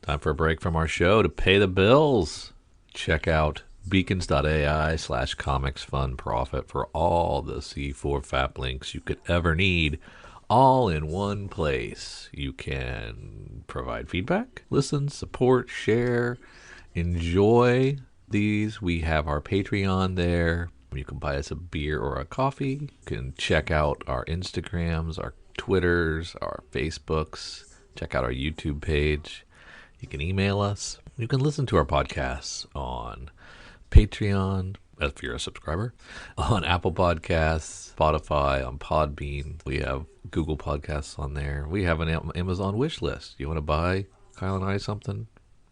Time for a break from our show to pay the bills. Check out beacons.ai/comics fund profit for all the C4 FAP links you could ever need, all in one place. You can provide feedback, listen, support, share, enjoy these. We have our Patreon there. You can buy us a beer or a coffee. You can check out our Instagrams, our Twitters, our Facebooks. Check out our YouTube page. You can email us. You can listen to our podcasts on Patreon, if you're a subscriber, on Apple Podcasts, Spotify, on Podbean. We have Google Podcasts on there. We have an Amazon wish list. You want to buy Kyle and I something?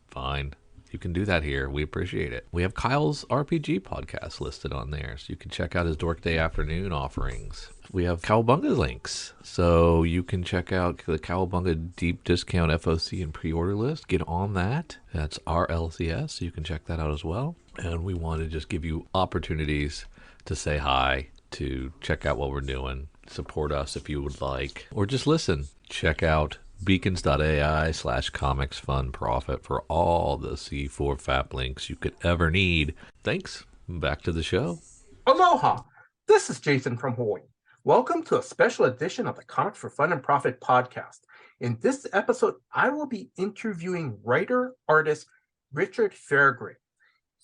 Fine. You can do that here. We appreciate it. We have Kyle's RPG podcast listed on there, so you can check out his Dork Day afternoon offerings. We have Cowabunga links, so you can check out the Cowabunga deep discount FOC and pre-order list. Get on that. That's RLCS, so you can check that out as well. And we want to just give you opportunities to say hi, to check out what we're doing, support us if you would like, or just listen. Check out beacons.ai/comics fund profit for all the C4 FAP links you could ever need. Thanks. Back to the show. Aloha. This is Jason from Hawaii. Welcome to a special edition of the Comics for Fun and Profit podcast. In this episode, I will be interviewing writer-artist Richard Fairgray.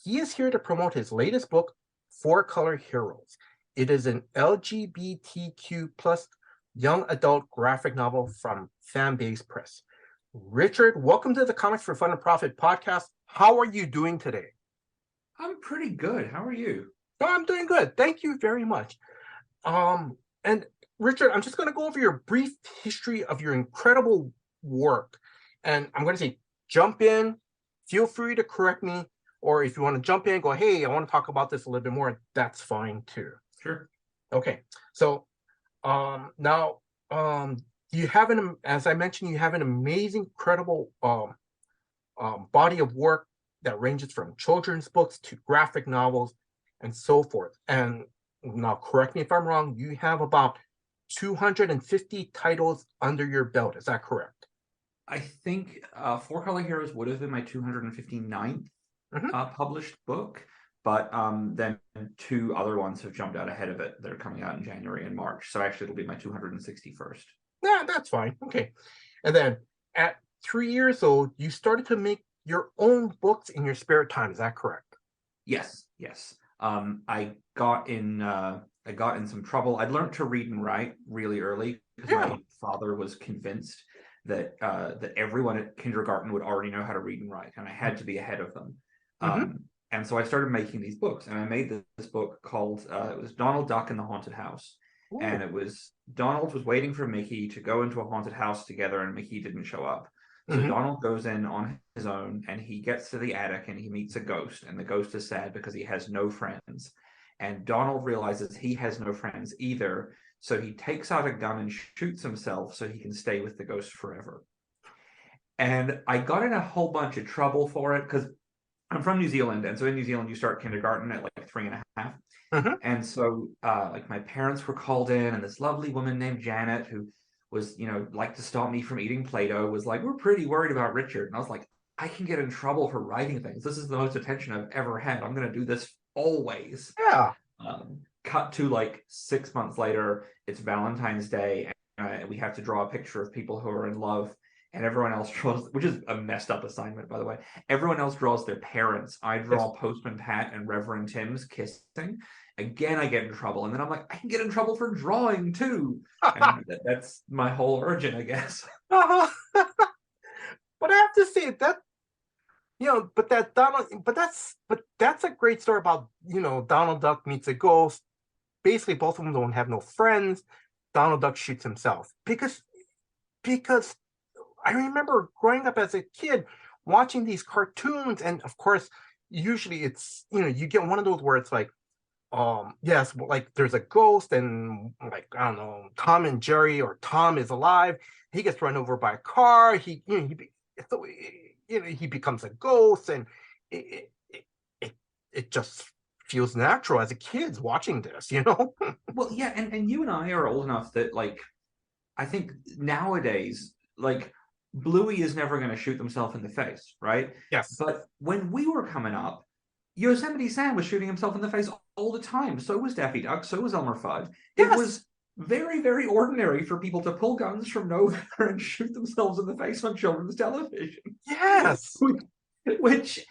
He is here to promote his latest book, Four Color Heroes. It is an LGBTQ plus young adult graphic novel from Fanbase Press. Richard, welcome to the Comics for Fun and Profit podcast. How are you doing today? I'm pretty good. How are you? Oh, I'm doing good. Thank you very much. And Richard, I'm just going to go over your brief history of your incredible work. And I'm going to say, jump in, feel free to correct me, or if you want to jump in, go, hey, I want to talk about this a little bit more, that's fine too. Sure. Okay. So now, you have as I mentioned, you have an amazing, incredible body of work that ranges from children's books to graphic novels and so forth. And now, correct me if I'm wrong, you have about 250 titles under your belt. Is that correct? I think Four Color Heroes would have been my 259th published book, but then two other ones have jumped out ahead of it. They're coming out in January and March. So actually, it'll be my 261st. Yeah, that's fine. Okay. And then at 3 years old, you started to make your own books in your spare time. Is that correct? Yes. I got in some trouble. I'd learned to read and write really early because my father was convinced that everyone at kindergarten would already know how to read and write, and I had to be ahead of them. And so I started making these books, and I made this book called it was Donald Duck in the Haunted House. Ooh. And it was Donald was waiting for Mickey to go into a haunted house together, and Mickey didn't show up. So Donald goes in on his own, and he gets to the attic, and he meets a ghost, and the ghost is sad because he has no friends. And Donald realizes he has no friends either, so he takes out a gun and shoots himself so he can stay with the ghost forever. And I got in a whole bunch of trouble for it because I'm from New Zealand, and so in New Zealand you start kindergarten at like 3.5. And so like my parents were called in, and this lovely woman named Janet, who was, like to stop me from eating Play-Doh, was like, we're pretty worried about Richard. And I was like, I can get in trouble for writing things. This is the most attention I've ever had. I'm going to do this always. Yeah. Cut to like 6 months later, it's Valentine's Day, and we have to draw a picture of people who are in love. And everyone else draws, which is a messed up assignment, by the way. Everyone else draws their parents. I draw Postman Pat and Reverend Tim's kissing. Again, I get in trouble. And then I'm like, I can get in trouble for drawing too. And that's my whole origin, I guess. But I have to say that, but that's a great story about, Donald Duck meets a ghost. Basically, both of them don't have no friends. Donald Duck shoots himself because I remember growing up as a kid watching these cartoons, and of course, usually it's, you get one of those where it's like, yes, like there's a ghost, and like, I don't know, Tom and Jerry, or Tom is alive. He gets run over by a car. He becomes a ghost, and it just feels natural as a kid watching this, Well, yeah, and you and I are old enough that, like, I think nowadays, like, Bluey is never going to shoot himself in the face, right? Yes. But when we were coming up, Yosemite Sam was shooting himself in the face all the time. So was Daffy Duck. So was Elmer Fudd. It Yes. was very, very ordinary for people to pull guns from nowhere and shoot themselves in the face on children's television. Yes. Which,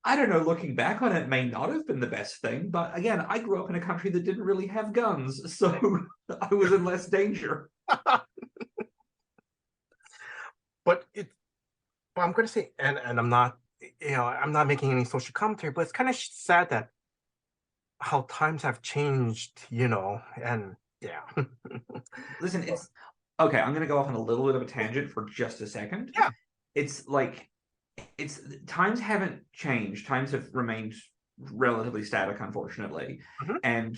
I don't know, looking back on it, may not have been the best thing. But again, I grew up in a country that didn't really have guns. So I was in less danger. But I'm going to say, and I'm not, I'm not making any social commentary, but it's kind of sad that how times have changed, and yeah. Listen, it's okay. I'm going to go off on a little bit of a tangent for just a second. Yeah. It's like, times haven't changed. Times have remained relatively static, unfortunately. Mhm. And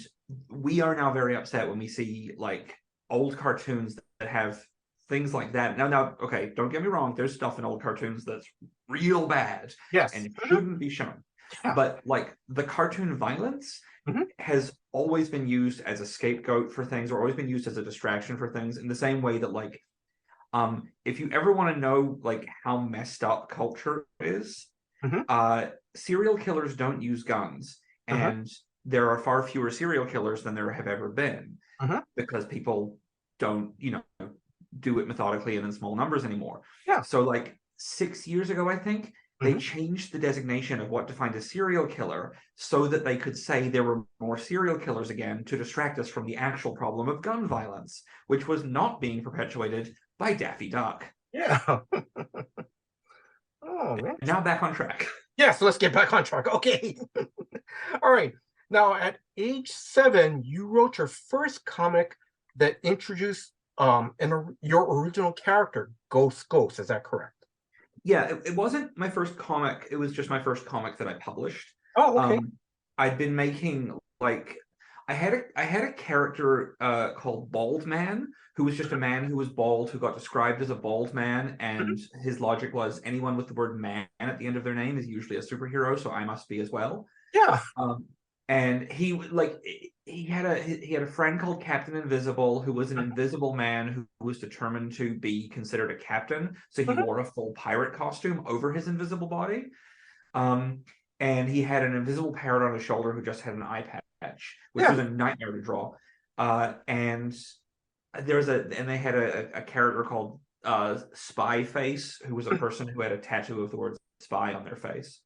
we are now very upset when we see like old cartoons that have things like that. Now, okay, don't get me wrong. There's stuff in old cartoons that's real bad Yes. and Mhm. shouldn't be shown. Yeah. But like the cartoon violence Mhm. has always been used as a scapegoat for things, or always been used as a distraction for things, in the same way that like, if you ever want to know like how messed up culture is, Mhm. Serial killers don't use guns, Uh-huh. and there are far fewer serial killers than there have ever been, because people don't, do it methodically and in small numbers anymore. Yeah. So like 6 years ago, I think, they Mhm. changed the designation of what defined a serial killer so that they could say there were more serial killers again, to distract us from the actual problem of gun violence, which was not being perpetuated by Daffy Duck. Yeah. Oh, man. And now back on track. Yeah, so let's get back on track. Okay. All right. Now, at age 7, you wrote your first comic that introduced your original character, Ghost. Is that correct? Yeah, it wasn't my first comic. It was just my first comic that I published. Oh, okay. I'd been making like I had a character called Bald Man, who was just a man who was bald, who got described as a bald man, and his logic was anyone with the word man at the end of their name is usually a superhero, so I must be as well. Yeah. And he had a friend called Captain Invisible, who was an invisible man who was determined to be considered a captain, so he wore a full pirate costume over his invisible body. And he had an invisible parrot on his shoulder who just had an eye patch, which was a nightmare to draw. And they had a character called Spy Face, who was a person who had a tattoo of the word spy on their face.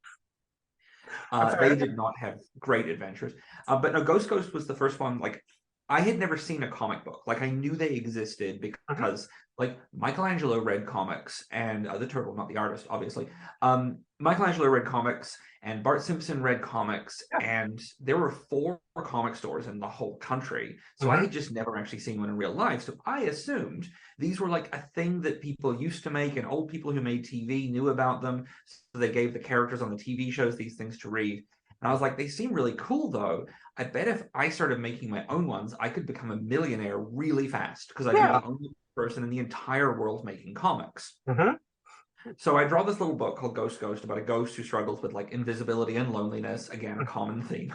They did not have great adventures. But no, Ghost was the first one. Like, I had never seen a comic book. Like, I knew they existed because like Michelangelo read comics, and the turtle, not the artist, obviously. Michelangelo read comics, and Bart Simpson read comics, and there were 4 comic stores in the whole country. So I had just never actually seen one in real life. So I assumed these were like a thing that people used to make, and old people who made TV knew about them. So they gave the characters on the TV shows these things to read. And I was like, they seem really cool, though. I bet if I started making my own ones, I could become a millionaire really fast, because I'd be the only person in the entire world making comics. So I draw this little book called Ghost about a ghost who struggles with like invisibility and loneliness, again, a common theme.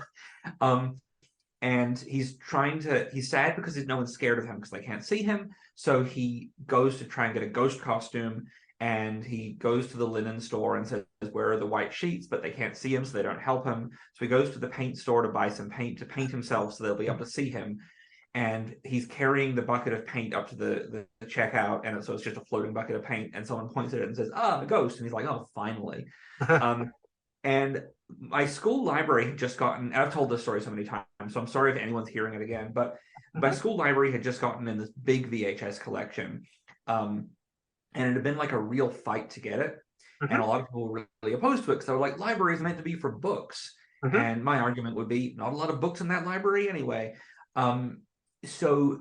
And he's sad because no one's scared of him because they can't see him. So he goes to try and get a ghost costume, and he goes to the linen store and says, where are the white sheets? But they can't see him, so they don't help him. So he goes to the paint store to buy some paint to paint himself so they'll be able to see him. And he's carrying the bucket of paint up to the checkout, and so it's just a floating bucket of paint, and someone points at it and says, a ghost. And he's like, oh, finally. And my school library had just gotten, I've told this story so many times, so I'm sorry if anyone's hearing it again, but my school library had just gotten in this big VHS collection. And it had been like a real fight to get it. And a lot of people were really opposed to it because they were like, library is meant to be for books. And my argument would be, not a lot of books in that library anyway. So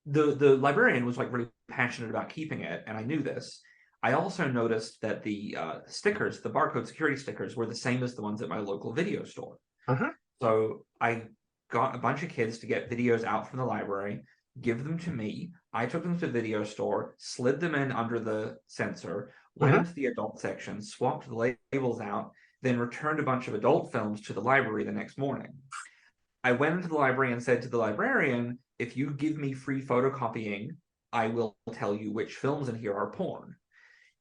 the librarian was like really passionate about keeping it, and I knew this. I also noticed that the stickers, the barcode security stickers, were the same as the ones at my local video store. So I got a bunch of kids to get videos out from the library, give them to me. I took them to the video store, slid them in under the censor, went into the adult section, swapped the labels out, then returned a bunch of adult films to the library the next morning. I went into the library and said to the librarian, if you give me free photocopying, I will tell you which films in here are porn.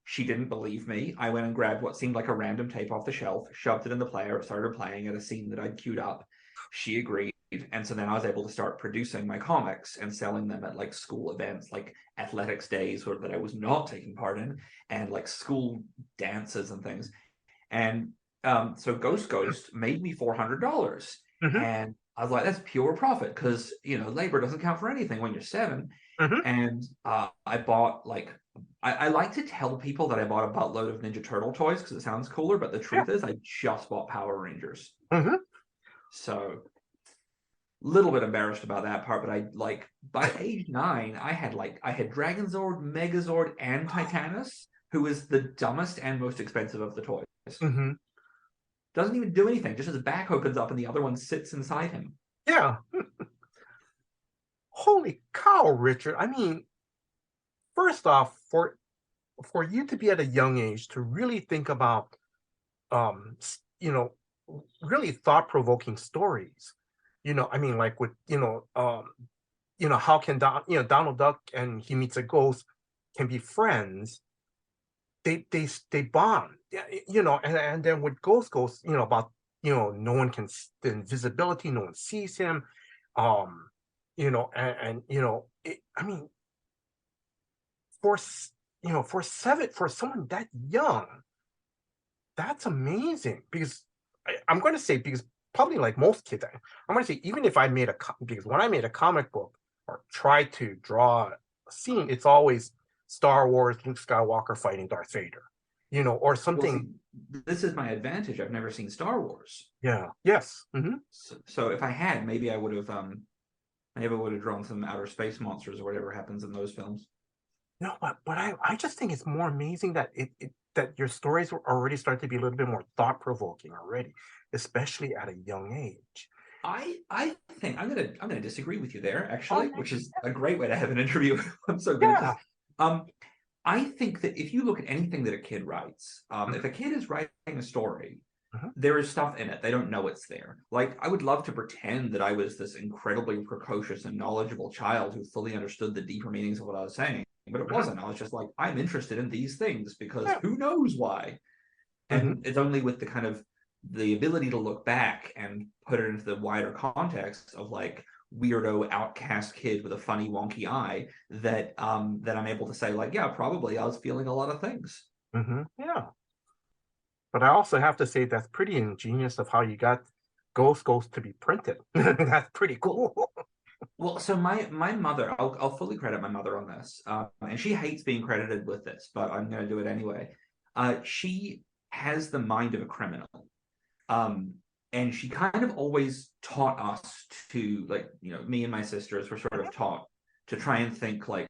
She didn't believe me. I went and grabbed what seemed like a random tape off the shelf, shoved it in the player, started playing at a scene that I'd queued up. She agreed. And so then I was able to start producing my comics and selling them at like school events, like athletics days that I was not taking part in, and like school dances and things. And so Ghost made me $400. Mm-hmm. And I was like, that's pure profit because, you know, labor doesn't count for anything when you're 7. Mm-hmm. And I bought like, I like to tell people that I bought a buttload of Ninja Turtle toys because it sounds cooler, but the truth is I just bought Power Rangers. Mm-hmm. So little bit embarrassed about that part, but I like by age 9, I had Dragonzord, Megazord, and Titanus, who is the dumbest and most expensive of the toys. Mm-hmm. Doesn't even do anything, just his back opens up and the other one sits inside him. Yeah. Holy cow, Richard. I mean, first off, for you to be at a young age to really think about you know, really thought-provoking stories. You know, I mean, like with, how can Donald Duck and He Meets a Ghost can be friends. They bond. And then with Ghost, about, no one can, the invisibility, no one sees him. I mean, for someone that young, that's amazing. Because I'm going to say, because probably like most kids, I'm going to say, even if I made because when I made a comic book or tried to draw a scene, it's always Star Wars, Luke Skywalker fighting Darth Vader, or something. Well, see, this is my advantage. I've never seen Star Wars. Yeah. Yes. Mm-hmm. So if I had, maybe I would have drawn some outer space monsters or whatever happens in those films. No, but I just think it's more amazing that that your stories were already starting to be a little bit more thought-provoking already, especially at a young age. I think I'm gonna disagree with you there, actually, which is a great way to have an interview. I'm so good at this. I think that if you look at anything that a kid writes, if a kid is writing a story, there is stuff in it. They don't know it's there. Like, I would love to pretend that I was this incredibly precocious and knowledgeable child who fully understood the deeper meanings of what I was saying, but it wasn't. I was just like, I'm interested in these things because who knows why? And it's only with the kind of the ability to look back and put it into the wider context of like weirdo outcast kid with a funny wonky eye that that I'm able to say like, yeah, probably I was feeling a lot of things. Yeah. But I also have to say that's pretty ingenious of how you got Ghost to be printed. That's pretty cool. Well, so my mother, I'll fully credit my mother on this, and she hates being credited with this, but I'm going to do it anyway. She has the mind of a criminal, and she kind of always taught us to, like, me and my sisters were sort of taught to try and think like,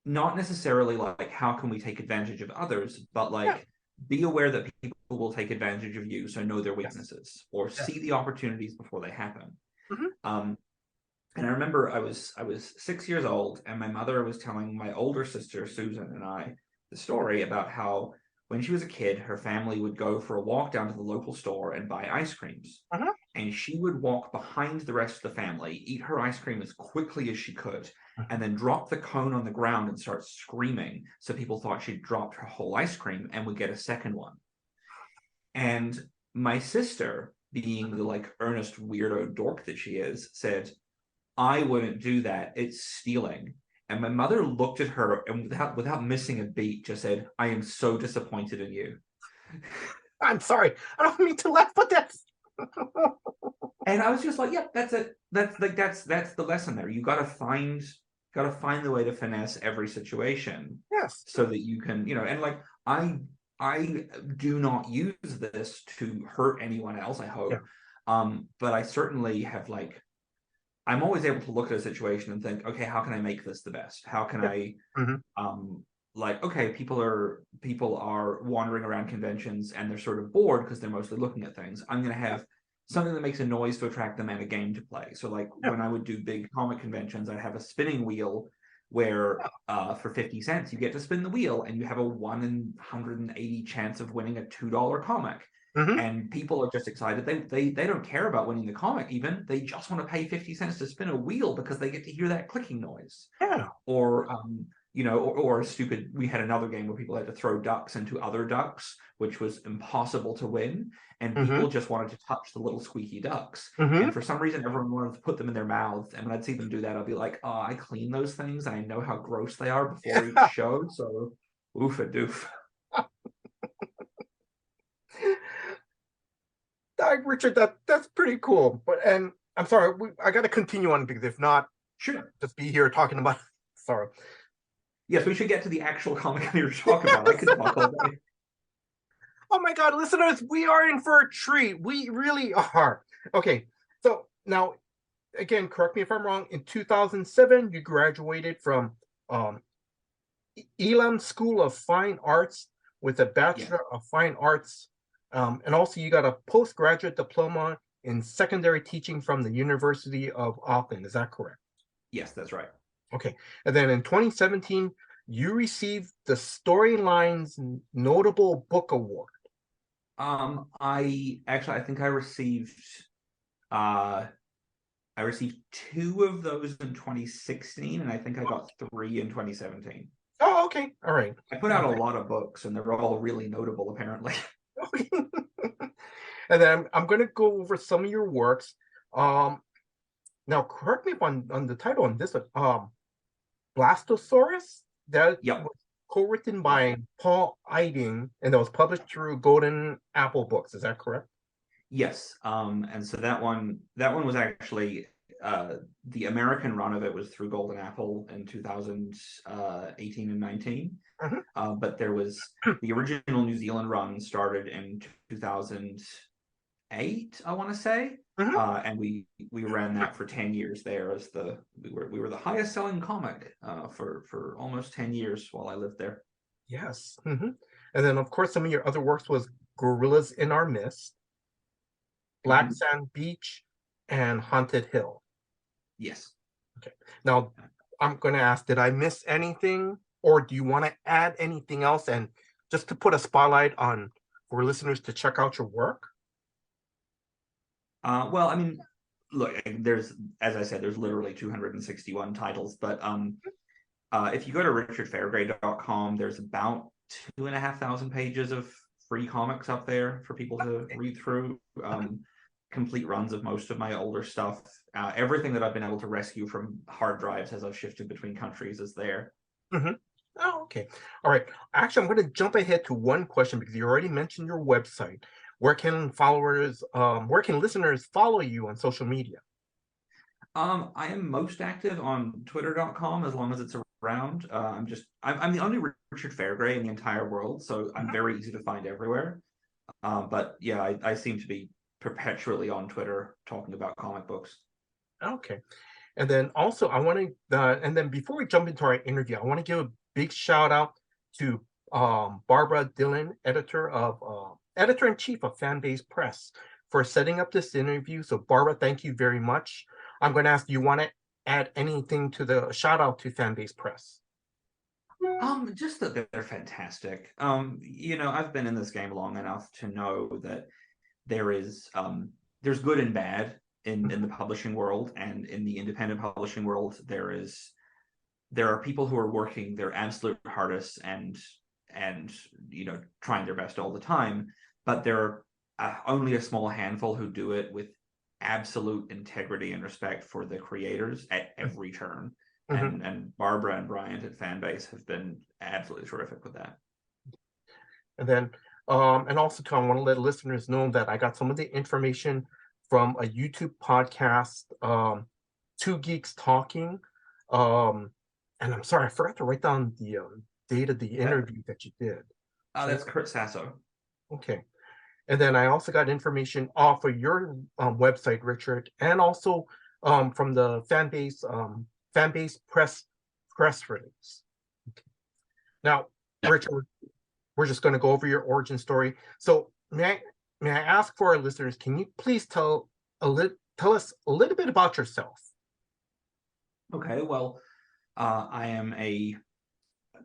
not necessarily like how can we take advantage of others, but like be aware that people will take advantage of you, so know their weaknesses or see the opportunities before they happen. And I remember I was 6 years old, and my mother was telling my older sister Susan and I the story about how when she was a kid, her family would go for a walk down to the local store and buy ice creams. And she would walk behind the rest of the family, eat her ice cream as quickly as she could, and then drop the cone on the ground and start screaming. So people thought she'd dropped her whole ice cream and would get a second one. And my sister, being the like earnest weirdo dork that she is, said, I wouldn't do that. It's stealing. And my mother looked at her and without missing a beat just said, I am so disappointed in you. I'm sorry. I don't mean to laugh, but that's and I was just like, yeah, that's it. That's the lesson there. You gotta find the way to finesse every situation. Yes. So that you can, and like I do not use this to hurt anyone else, I hope. But I certainly have like, I'm always able to look at a situation and think, okay, how can I make this the best? How can I, like, okay, people are wandering around conventions and they're sort of bored because they're mostly looking at things. I'm going to have something that makes a noise to attract them and a game to play. So like when I would do big comic conventions, I'd have a spinning wheel where for 50 cents, you get to spin the wheel and you have a 1 in 180 chance of winning a $2 comic. And people are just excited. They don't care about winning the comic even. They just want to pay 50 cents to spin a wheel because they get to hear that clicking noise. Or or stupid. We had another game where people had to throw ducks into other ducks, which was impossible to win. And people just wanted to touch the little squeaky ducks. And for some reason, everyone wanted to put them in their mouths. And when I'd see them do that, I'd be like, oh, I clean those things. And I know how gross they are before each show. So, oof a doof. Richard, that's pretty cool. And I'm sorry, I got to continue on because if not, sure, just be here talking about. Sorry. Yes, we should get to the actual comic I'm here to talk about. I could talk all day. Oh my God, listeners, we are in for a treat. We really are. Okay, so now, again, correct me if I'm wrong. In 2007, you graduated from Elam School of Fine Arts with a Bachelor of Fine Arts. And also you got a postgraduate diploma in secondary teaching from the University of Auckland. Is that correct? Yes, that's right. Okay. And then in 2017, you received the Storyline's Notable Book Award. I think I received 2 of those in 2016, and I think I got 3 in 2017. Oh, okay. All right. I put out a lot of books, and they're all really notable, apparently. Okay. And then I'm going to go over some of your works. Now, correct me if on the title on this one. Blastosaurus, that was co-written by Paul Eiding, and that was published through Golden Apple Books. Is that correct? Yes. And so that one was actually the American run of it was through Golden Apple in 2018 and 19. But there was the original New Zealand run started in 2008, I want to say. And we ran that for 10 years there as we were the highest selling comic for almost 10 years while I lived there. Yes. And then of course some of your other works was Gorillas in Our Midst, Black Sand Beach, and Haunted Hill. Yes. Okay. Now I'm going to ask, did I miss anything, or do you want to add anything else? And just to put a spotlight on for listeners to check out your work. Well, I mean, look, as I said, there's literally 261 titles, but if you go to richardfairgray.com, there's about 2,500 pages of free comics up there for people to read through. Complete runs of most of my older stuff. Everything that I've been able to rescue from hard drives as I've shifted between countries is there. Oh, okay. All right. Actually, I'm going to jump ahead to one question because you already mentioned your website. Where can listeners follow you on social media? I am most active on twitter.com as long as it's around. I'm the only Richard Fairgray in the entire world, so I'm very easy to find everywhere. But yeah, I seem to be perpetually on Twitter talking about comic books. Okay. And then also I want to and then before we jump into our interview, I want to give a big shout out to Barbara Dillon, editor-in-chief of Fanbase Press, for setting up this interview. So Barbara, thank you very much. I'm going to ask, do you want to add anything to the shout out to Fanbase Press? Just that they're fantastic. I've been in this game long enough to know that there's good and bad in the publishing world, and in the independent publishing world, there are people who are working their absolute hardest and trying their best all the time, but there are only a small handful who do it with absolute integrity and respect for the creators at every turn. And Barbara and Bryant at Fanbase have been absolutely terrific with that. And then and also I want to let listeners know that I got some of the information from a YouTube podcast, Two Geeks Talking. And I'm sorry, I forgot to write down the date of the interview that you did. That's Kurt Sasso. Okay. And then I also got information off of your website, Richard, and also from the Fanbase press release. Okay. Now, Richard, we're just going to go over your origin story. So may I ask for our listeners, can you please tell us a little bit about yourself? Okay, well, I'm a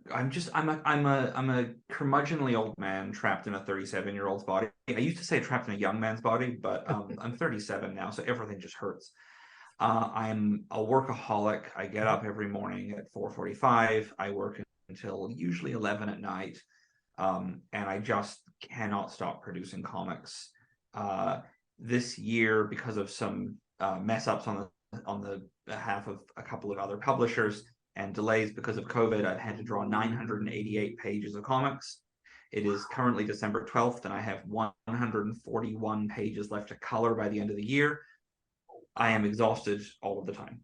curmudgeonly old man trapped in a 37-year-old's body. I used to say trapped in a young man's body, but I'm 37 now, so everything just hurts. I'm a workaholic. I get up every morning at 4:45. I work until usually 11 at night. And I just cannot stop producing comics. This year, because of some mess ups on the behalf of a couple of other publishers and delays because of COVID, I've had to draw 988 pages of comics. It is currently December 12th, and I have 141 pages left to color by the end of the year. I am exhausted all of the time.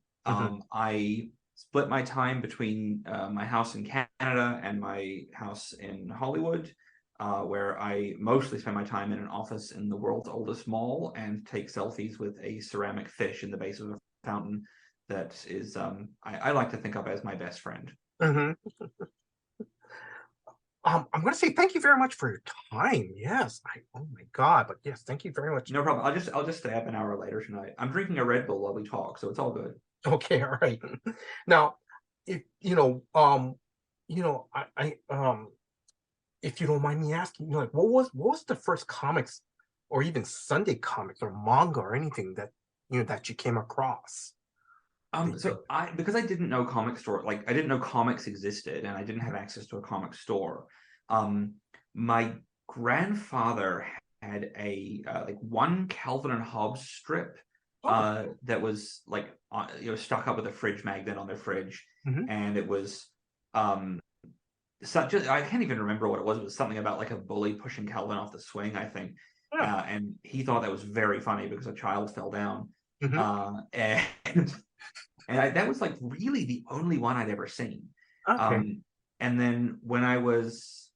I split my time between my house in Canada and my house in Hollywood, where I mostly spend my time in an office in the world's oldest mall and take selfies with a ceramic fish in the base of a fountain that is, I like to think of as my best friend. I'm going to say thank you very much for your time. Yes. Oh my God. But yes, thank you very much. No problem. I'll just stay up an hour later tonight. I'm drinking a Red Bull while we talk, so it's all good. Okay. All right. Now, if if you don't mind me asking, like, what was the first comics or even Sunday comics or manga or anything that that you came across? Because I didn't know comic store, like I didn't know comics existed and I didn't have access to a comic store. My grandfather had a like one Calvin and Hobbes strip that was like stuck up with a fridge magnet on their fridge, and it was such I can't even remember what it was. It was something about like a bully pushing Calvin off the swing, I think. And he thought that was very funny because a child fell down. And that was like really the only one I'd ever seen. Okay. And then when I was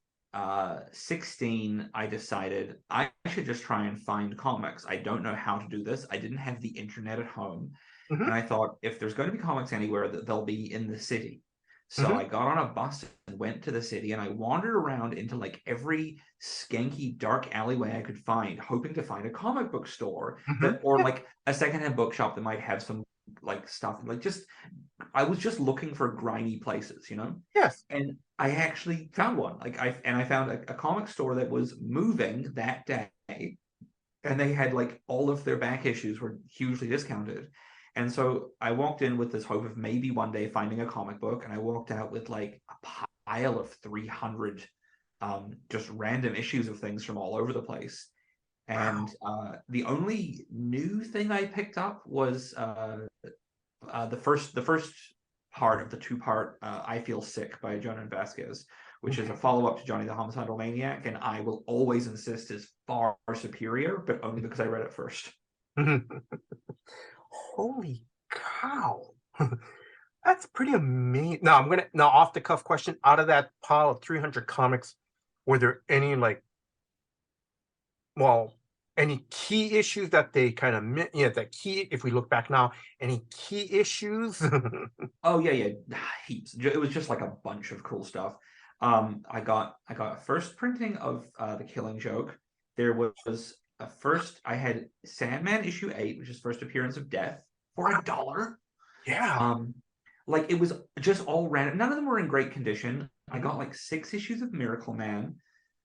16, I decided I should just try and find comics. I don't know how to do this. I didn't have the internet at home. And I thought, if there's going to be comics anywhere, they'll be in the city. So I got on a bus and went to the city, and I wandered around into like every skanky dark alleyway I could find, hoping to find a comic book store or like a secondhand bookshop that might have some like stuff. Like I was just looking for grimy places, Yes. And I actually found one. I found a comic store that was moving that day, and they had like all of their back issues were hugely discounted. And so I walked in with this hope of maybe one day finding a comic book, and I walked out with like a pile of 300 just random issues of things from all over the place. And the only new thing I picked up was the first part of the two-part I Feel Sick by Jonan Vasquez, which is a follow-up to Johnny the Homicidal Maniac, and I will always insist is far superior, but only because I read it first. Holy cow. That's pretty amazing. Now off the cuff question, out of that pile of 300 comics, were there any any key issues that they kind of the key, if we look back now, any key issues? Oh yeah, heaps. It was just like a bunch of cool stuff. I got a first printing of The Killing Joke. There was a first, I had Sandman issue 8, which is first appearance of Death, for $1. Yeah. Like it was just all random. None of them were in great condition. I got like 6 issues of Miracle Man,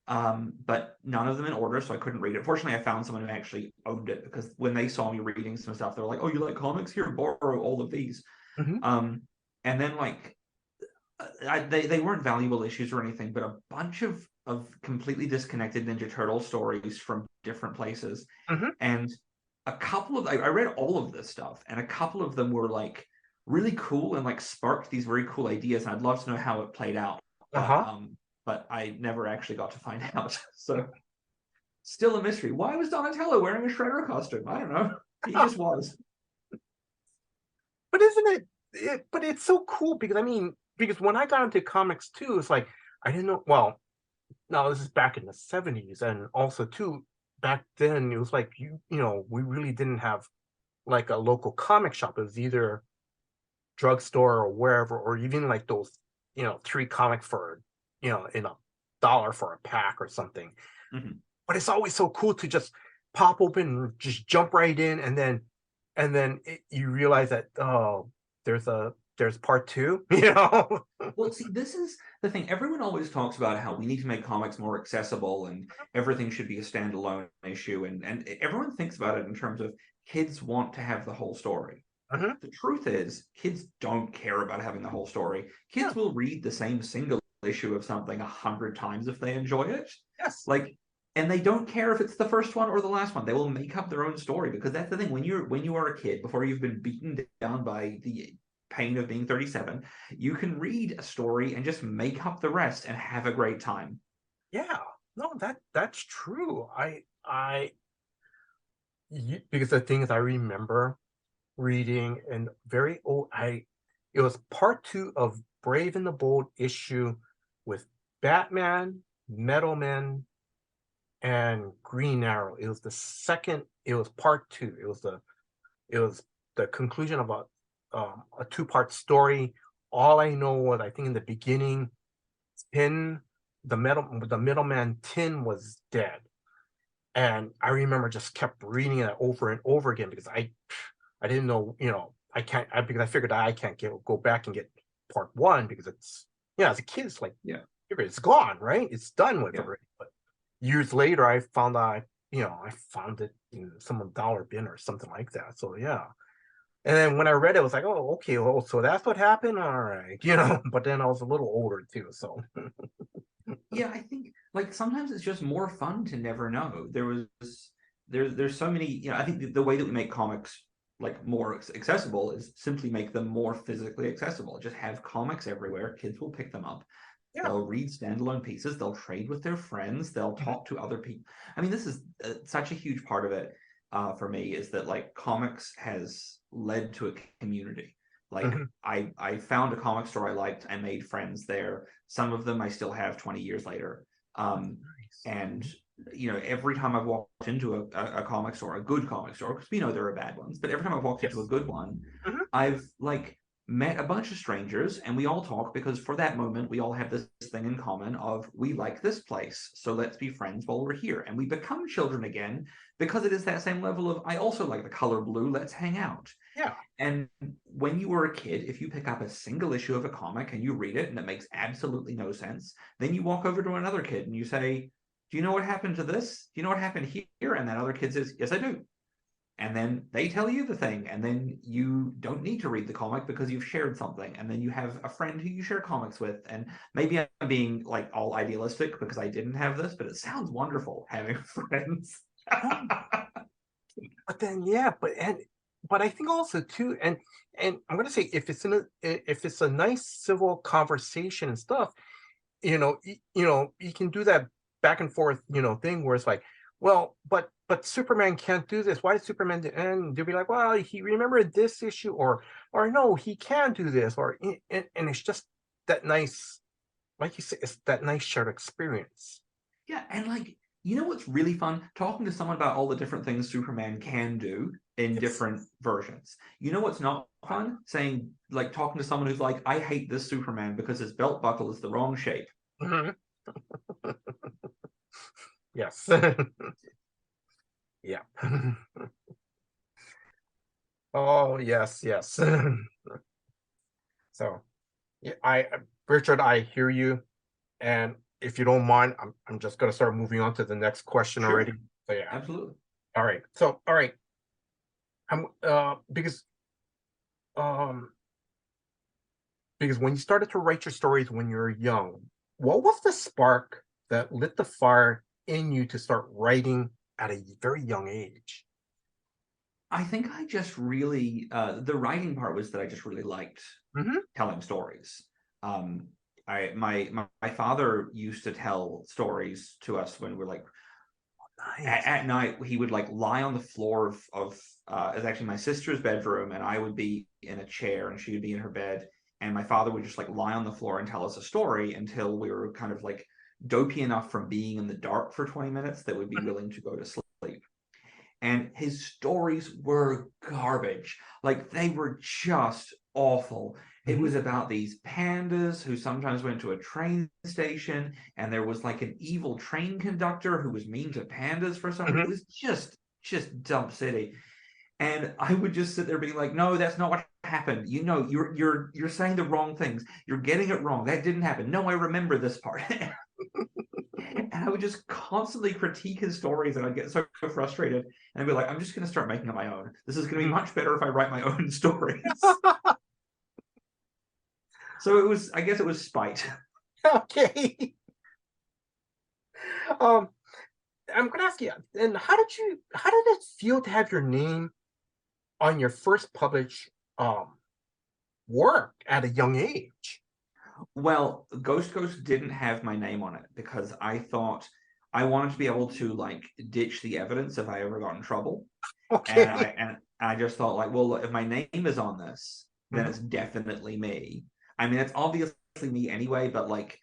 but none of them in order, so I couldn't read it. Fortunately, I found someone who actually owned it, because when they saw me reading some stuff, they were like, "Oh, you like comics? Here, borrow all of these." And then like they weren't valuable issues or anything, but a bunch of completely disconnected Ninja Turtle stories from different places. And a couple of I read all of this stuff, and a couple of them were like really cool and like sparked these very cool ideas, and I'd love to know how it played out. But I never actually got to find out. So still a mystery. Why was Donatello wearing a Shredder costume? I don't know. He just was. But isn't it? But it's so cool, because when I got into comics too, it's like I didn't know. Well, now this is back in the 70s, and also too back then it was like we really didn't have like a local comic shop. It was either drugstore or wherever, or even like those 3 comics for in $1 for a pack or something. But it's always so cool to just pop open and just jump right in, and then you realize that there's part 2. Well, see, this is the thing. Everyone always talks about how we need to make comics more accessible and everything should be a standalone issue, and everyone thinks about it in terms of kids want to have the whole story. The truth is, kids don't care about having the whole story. Kids will read the same single issue of something 100 times if they enjoy it. Yes. Like, and they don't care if it's the first one or the last one. They will make up their own story, because that's the thing. When you are a kid, before you've been beaten down by the pain of being 37, you can read a story and just make up the rest and have a great time. Yeah. No, that's true. Because the thing is, I remember reading and very old. It was part 2 of Brave and the Bold issue with Batman, Metal Man, and Green Arrow. It was the second. It was part 2. It was the conclusion of a 2-part story. All I know was, I think in the beginning, the middleman Tin was dead, and I remember just kept reading it over and over again, because I didn't know, because I figured I can't go back and get part 1, because it's, as a kid, it's like, it's gone, right? It's done with already. But years later, I found out, I found it in some dollar bin or something like that. So yeah. And then when I read it, I was like, oh, okay, well, so that's what happened? All right. But then I was a little older too, so. Yeah, I think, like, sometimes it's just more fun to never know. There's so many, I think the way that we make comics like more accessible is simply make them more physically accessible. Just have comics everywhere. Kids will pick them up. Yeah. They'll read standalone pieces. They'll trade with their friends. They'll talk to other people. I mean, this is such a huge part of it for me, is that, like, comics has led to a community. Like, I found a comic store I liked. I made friends there. Some of them I still have 20 years later. And every time I've walked into a comic store, a good comic store, because we know there are bad ones, but every time I've walked into a good one, I've, like, met a bunch of strangers, and we all talk, because for that moment we all have this thing in common of, we like this place, so let's be friends while we're here. And we become children again, because it is that same level of, I also like the color blue, let's hang out. Yeah. And when you were a kid, if you pick up a single issue of a comic and you read it and it makes absolutely no sense, then you walk over to another kid and you say, do you know what happened to this? Do you know what happened here? And that other kid says, yes, I do. And then they tell you the thing, and then you don't need to read the comic because you've shared something. And then you have a friend who you share comics with. And maybe I'm being, like, all idealistic because I didn't have this, but it sounds wonderful having friends. But then, but I think also too, and I'm going to say, if it's a nice civil conversation and stuff, you can do that back and forth, thing where it's like, well, but Superman can't do this. Why did Superman do? And they'll be like, well, he remembered this issue, or no, he can do this, and it's just that nice, like you said, it's that nice shared experience. Yeah, and, like, what's really fun? Talking to someone about all the different things Superman can do in different versions. What's not fun? Saying, like, talking to someone who's like, I hate this Superman because his belt buckle is the wrong shape. Yes. Yeah. Oh, yes. So, yeah, Richard, I hear you, and if you don't mind, I'm just going to start moving on to the next question already. So yeah, absolutely. All right. So, all right. Because when you started to write your stories when you were young, what was the spark that lit the fire in you to start writing at a very young age? I think I just really, the writing part was that I just really liked telling stories. My father used to tell stories to us when we're like, at night. He would, like, lie on the floor of it's actually my sister's bedroom, and I would be in a chair and she would be in her bed, and my father would just, like, lie on the floor and tell us a story until we were kind of, like, dopey enough from being in the dark for 20 minutes that we'd be willing to go to sleep. And his stories were garbage. Like, they were just awful. It was about these pandas who sometimes went to a train station, and there was, like, an evil train conductor who was mean to pandas for some reason. It was just dump city. And I would just sit there being like, no, that's not what happened. You're saying the wrong things. You're getting it wrong. That didn't happen. No, I remember this part. And I would just constantly critique his stories, and I'd get so frustrated. And I'd be like, I'm just going to start making up my own. This is going to be much better if I write my own stories. So I guess it was spite. Okay. I'm going to ask you, and how did it feel to have your name on your first published work at a young age? Well, Ghost didn't have my name on it because I thought I wanted to be able to like ditch the evidence if I ever got in trouble. Okay. And I just thought like, well, if my name is on this, then it's definitely me. I mean, it's obviously me anyway, but like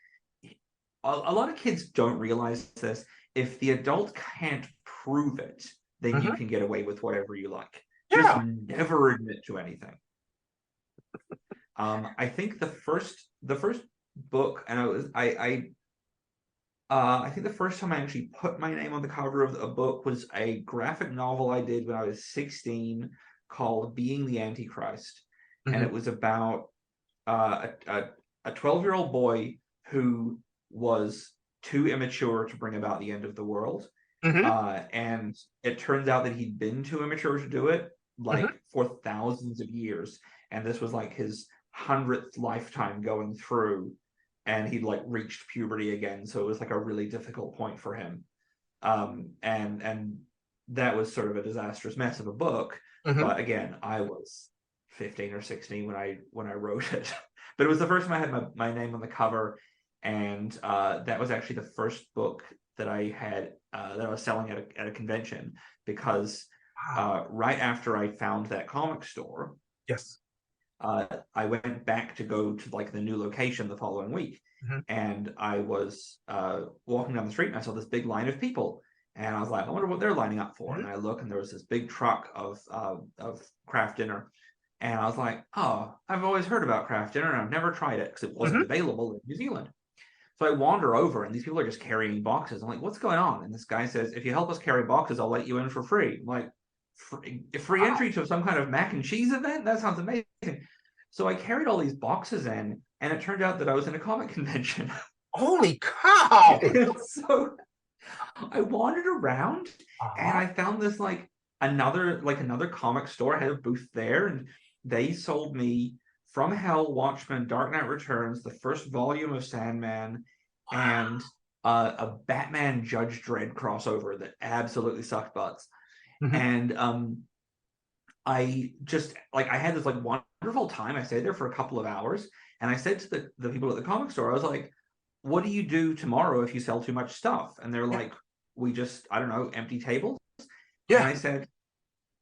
a lot of kids don't realize this. If the adult can't prove it, then you can get away with whatever you like. Just never admit to anything. I think the first book, and I think the first time I actually put my name on the cover of a book was a graphic novel I did when I was 16 called Being the Antichrist. And it was about a 12-year-old boy who was too immature to bring about the end of the world. And it turns out that he'd been too immature to do it, like for thousands of years. And this was like his 100th lifetime going through, and he'd like reached puberty again. So it was like a really difficult point for him. And that was sort of a disastrous mess of a book. But again, I was 15 or 16 when I wrote it. But it was the first time I had my name on the cover. And that was actually the first book that I had that I was selling at a convention, because right after I found that comic store, I went back to go to like the new location the following week, and I was walking down the street and I saw this big line of people, and I was like, I wonder what they're lining up for. And I look, and there was this big truck of craft dinner, and I was like, oh, I've always heard about craft dinner and I've never tried it because it wasn't available in New Zealand. So I wander over, and these people are just carrying boxes. I'm like, what's going on? And this guy says, if you help us carry boxes, I'll let you in for free. I'm like, free entry to some kind of mac and cheese event? That sounds amazing. So I carried all these boxes in, and it turned out that I was in a comic convention. Holy cow! So I wandered around, and I found this like another comic store. I had a booth there, and they sold me From Hell, Watchmen, Dark Knight Returns, the first volume of Sandman, and a Batman Judge Dredd crossover that absolutely sucked butts. And I just like, I had this like wonderful time. I stayed there for a couple of hours, and I said to the people at the comic store, I was like, what do you do tomorrow if you sell too much stuff? And they're like, we just, I don't know, empty tables. And I said,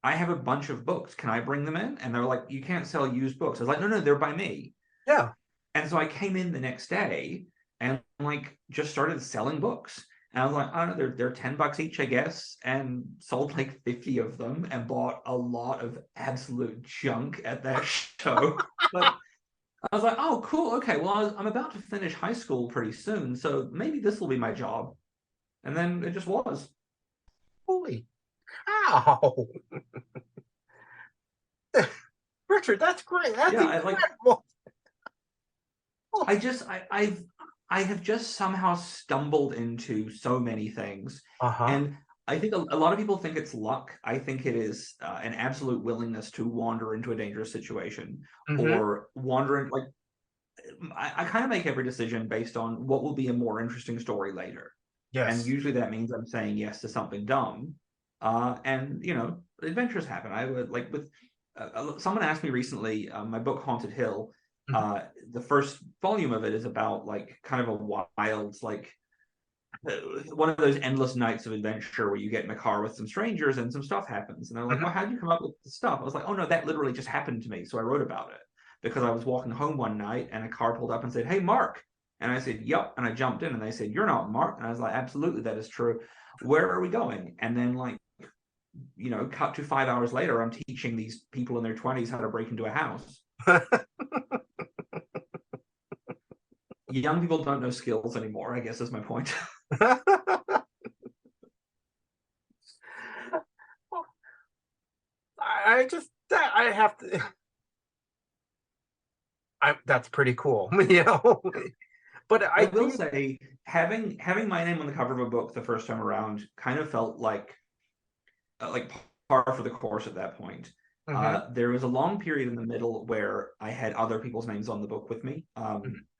I have a bunch of books. Can I bring them in? And they're like, you can't sell used books. I was like, no, they're by me. And so I came in the next day and like just started selling books. And I was like, I don't know, they're $10 each, I guess, and sold like 50 of them and bought a lot of absolute junk at that show. But I was like, oh, cool. Okay, well, I'm about to finish high school pretty soon, so maybe this will be my job. And then it just was. Holy cow! Richard, that's great. That's incredible. I have just somehow stumbled into so many things. And I think a lot of people think it's luck. I think it is an absolute willingness to wander into a dangerous situation, or wandering. Like, I kind of make every decision based on what will be a more interesting story later. And usually that means I'm saying yes to something dumb. And, you know, adventures happen. I would like with someone asked me recently, my book Haunted Hill, the first volume of it is about like kind of a wild, like one of those endless nights of adventure where you get in a car with some strangers and some stuff happens. And they're like, well, how did you come up with the stuff? I was like, oh no, that literally just happened to me. So I wrote about it because I was walking home one night and a car pulled up and said, hey, Mark. And I said, yep. And I jumped in and they said, you're not Mark. And I was like, absolutely, that is true. Where are we going? And then like, you know, cut to 5 hours later, I'm teaching these people in their 20s how to break into a house. Young people don't know skills anymore, I guess is my point. I have to. That's pretty cool, you know. But I will say, having my name on the cover of a book the first time around kind of felt like par for the course at that point. There was a long period in the middle where I had other people's names on the book with me.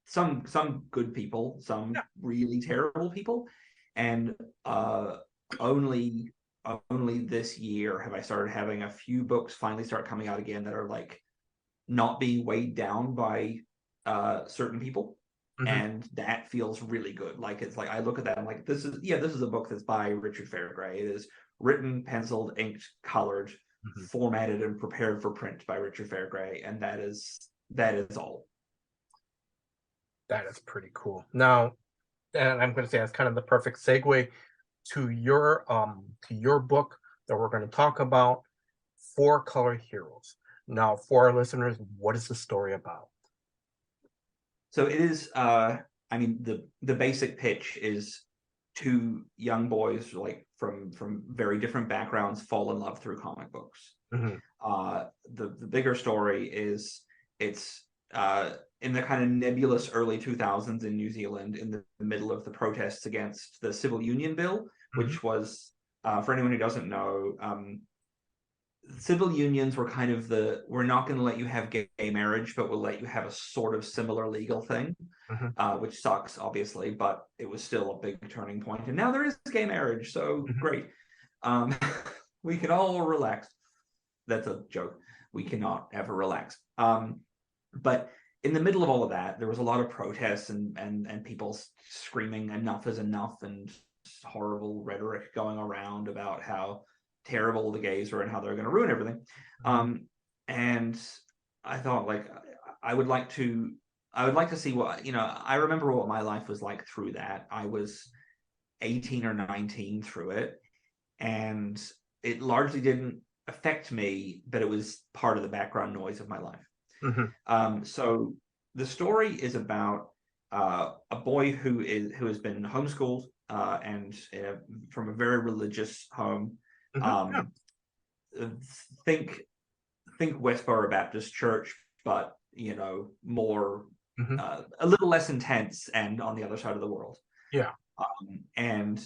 Some good people, some really terrible people, and only this year have I started having a few books finally start coming out again that are like not being weighed down by certain people. And that feels really good. Like, it's like I look at that, I'm like, this is a book that's by Richard Fairgray. It is written, penciled, inked, colored, formatted, and prepared for print by Richard Fairgray, and that is all. That is pretty cool. Now, and I'm going to say that's kind of the perfect segue to your book that we're going to talk about, Four Color Heroes. Now, for our listeners, what is the story about? So it is, I mean, the basic pitch is two young boys, like from very different backgrounds, fall in love through comic books. The bigger story is it's in the kind of nebulous early 2000s in New Zealand, in the middle of the protests against the Civil Union Bill, which was, for anyone who doesn't know, civil unions were kind of we're not going to let you have gay marriage, but we'll let you have a sort of similar legal thing, which sucks, obviously, but it was still a big turning point. And now there is gay marriage, so great. We can all relax. That's a joke. We cannot ever relax. But in the middle of all of that, there was a lot of protests and people screaming enough is enough, and horrible rhetoric going around about how terrible the gays were and how they're going to ruin everything. And I thought, like, I would like to see what, I remember what my life was like through that. I was 18 or 19 through it, and it largely didn't affect me, but it was part of the background noise of my life. So the story is about a boy who has been homeschooled and from a very religious home. Think Westboro Baptist Church, but more a little less intense and on the other side of the world. And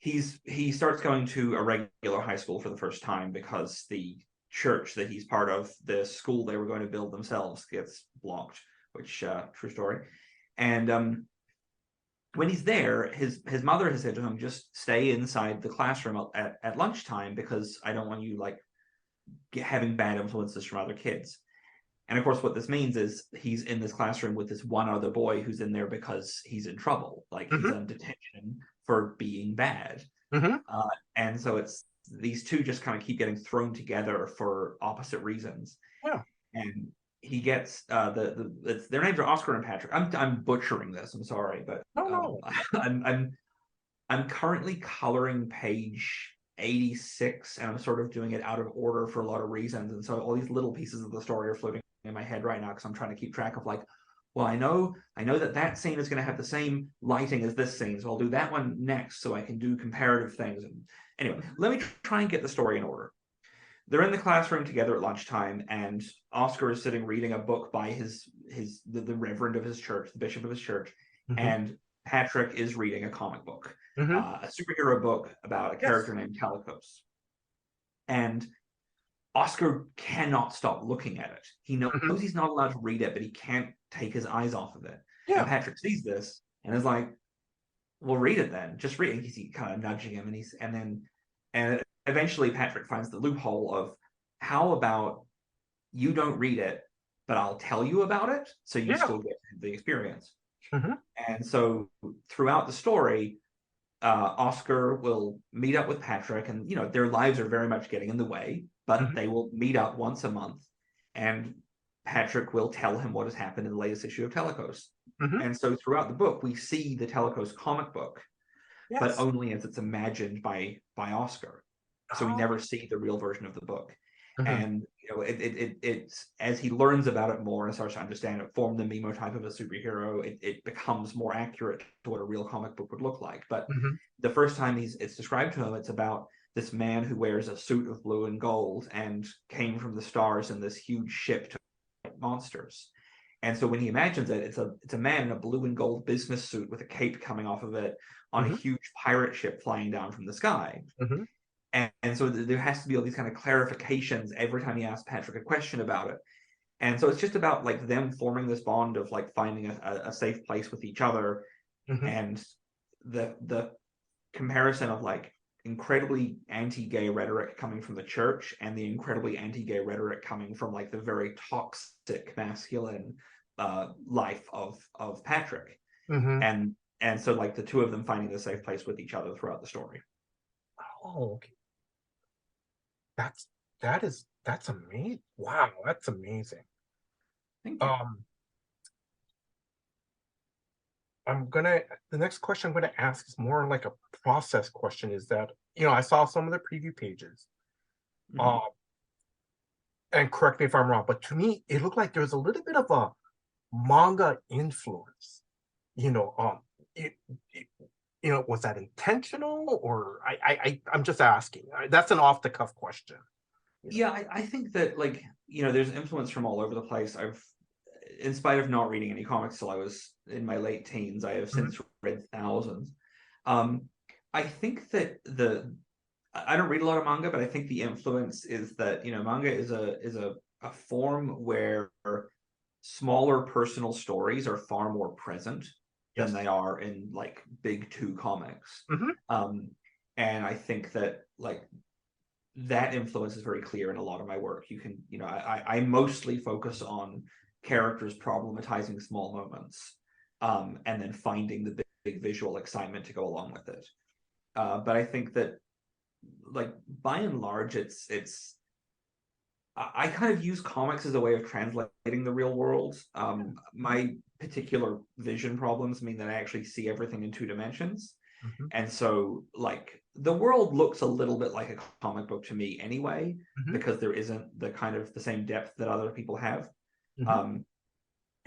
he starts going to a regular high school for the first time because the church that he's part of, the school they were going to build themselves, gets blocked, which true story. And when he's there, his mother has said to him, just stay inside the classroom at lunchtime, because I don't want you having bad influences from other kids. And of course, what this means is he's in this classroom with this one other boy who's in there because he's in trouble, like he's on detention for being bad. And so it's these two just kind of keep getting thrown together for opposite reasons. And he gets their names are Oscar and Patrick. I'm butchering this. I'm sorry, but I'm currently coloring page 86, and I'm sort of doing it out of order for a lot of reasons. And so all these little pieces of the story are floating in my head right now because I'm trying to keep track of, like, well, I know that scene is going to have the same lighting as this scene, so I'll do that one next so I can do comparative things. And anyway, let me try and get the story in order. They're in the classroom together at lunchtime, and Oscar is sitting reading a book by the reverend of his church, the bishop of his church, and Patrick is reading a comic book, a superhero book about a character named Telecos. And Oscar cannot stop looking at it. He knows he's not allowed to read it, but he can't take his eyes off of it. And Patrick sees this and is like, well, read it then. Just read it. He's kind of nudging him, and eventually Patrick finds the loophole of, how about you don't read it, but I'll tell you about it, so you still get the experience. And so throughout the story, Oscar will meet up with Patrick, and their lives are very much getting in the way, but they will meet up once a month, and Patrick will tell him what has happened in the latest issue of Telecos. And so throughout the book, we see the Telecos comic book, but only as it's imagined by Oscar. So we never see the real version of the book. And it's as he learns about it more and starts to understand it, form the memotype of a superhero, it becomes more accurate to what a real comic book would look like. But the first time it's described to him, it's about this man who wears a suit of blue and gold and came from the stars in this huge ship to fight monsters. And so when he imagines it, it's a man in a blue and gold business suit with a cape coming off of it on a huge pirate ship flying down from the sky. And so there has to be all these kind of clarifications every time he asks Patrick a question about it. And so it's just about like them forming this bond of like finding a safe place with each other, and the comparison of like incredibly anti-gay rhetoric coming from the church and the incredibly anti-gay rhetoric coming from like the very toxic masculine life of Patrick. And so like the two of them finding the safe place with each other throughout the story. Oh, okay. That's amazing. Wow, that's amazing. Thank you. The next question I'm gonna ask is more like a process question. Is that, I saw some of the preview pages, and correct me if I'm wrong, but to me it looked like there was a little bit of a manga influence. Was that intentional, or I'm just asking? That's an off the cuff question. Yeah, I think that like there's influence from all over the place. In spite of not reading any comics till I was in my late teens, I have since read thousands. I think that I don't read a lot of manga, but I think the influence is that manga is a form where smaller personal stories are far more present than they are in like big two comics. And I think that like that influence is very clear in a lot of my work. You can, I mostly focus on characters problematizing small moments, and then finding the big visual excitement to go along with it. But I think that, like, by and large, I kind of use comics as a way of translating the real world. My particular vision problems mean that I actually see everything in two dimensions. And so, like, the world looks a little bit like a comic book to me anyway, because there isn't the kind of the same depth that other people have.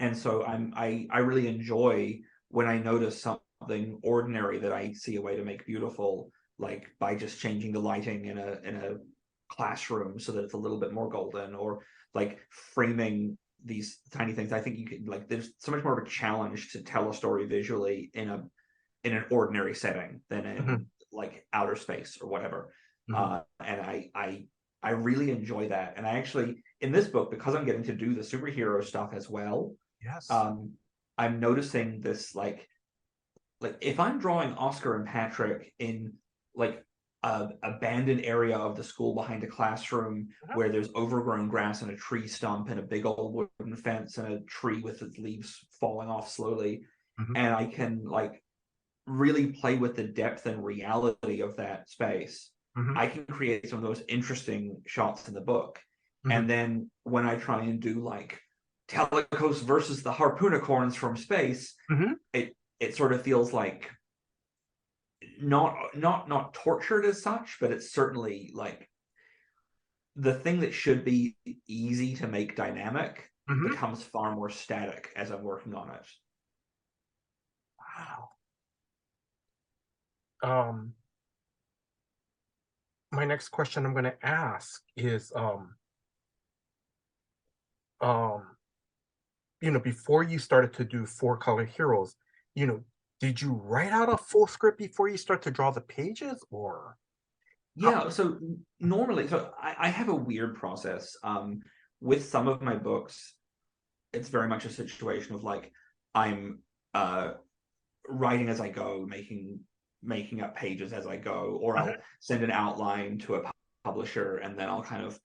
And so I really enjoy when I notice something ordinary that I see a way to make beautiful, like by just changing the lighting in a classroom so that it's a little bit more golden, or like framing these tiny things. I think you can, like, there's so much more of a challenge to tell a story visually in an ordinary setting than in like outer space or whatever. And I really enjoy that. And I actually, in this book, because I'm getting to do the superhero stuff as well, I'm noticing this, like if I'm drawing Oscar and Patrick in like a abandoned area of the school behind a classroom where there's overgrown grass and a tree stump and a big old wooden fence and a tree with its leaves falling off slowly, and I can like really play with the depth and reality of that space, I can create some of those interesting shots in the book. And then when I try and do like Telecos versus the Harpoonicorns from space, it sort of feels like not tortured as such, but it's certainly like the thing that should be easy to make dynamic becomes far more static as I'm working on it. Wow. My next question I'm going to ask is, before you started to do Four Color Heroes, did you write out a full script before you start to draw the pages, or? Yeah, so normally, I have a weird process. With some of my books, it's very much a situation of like I'm writing as I go, making up pages as I go, or I'll send an outline to a publisher and then I'll kind of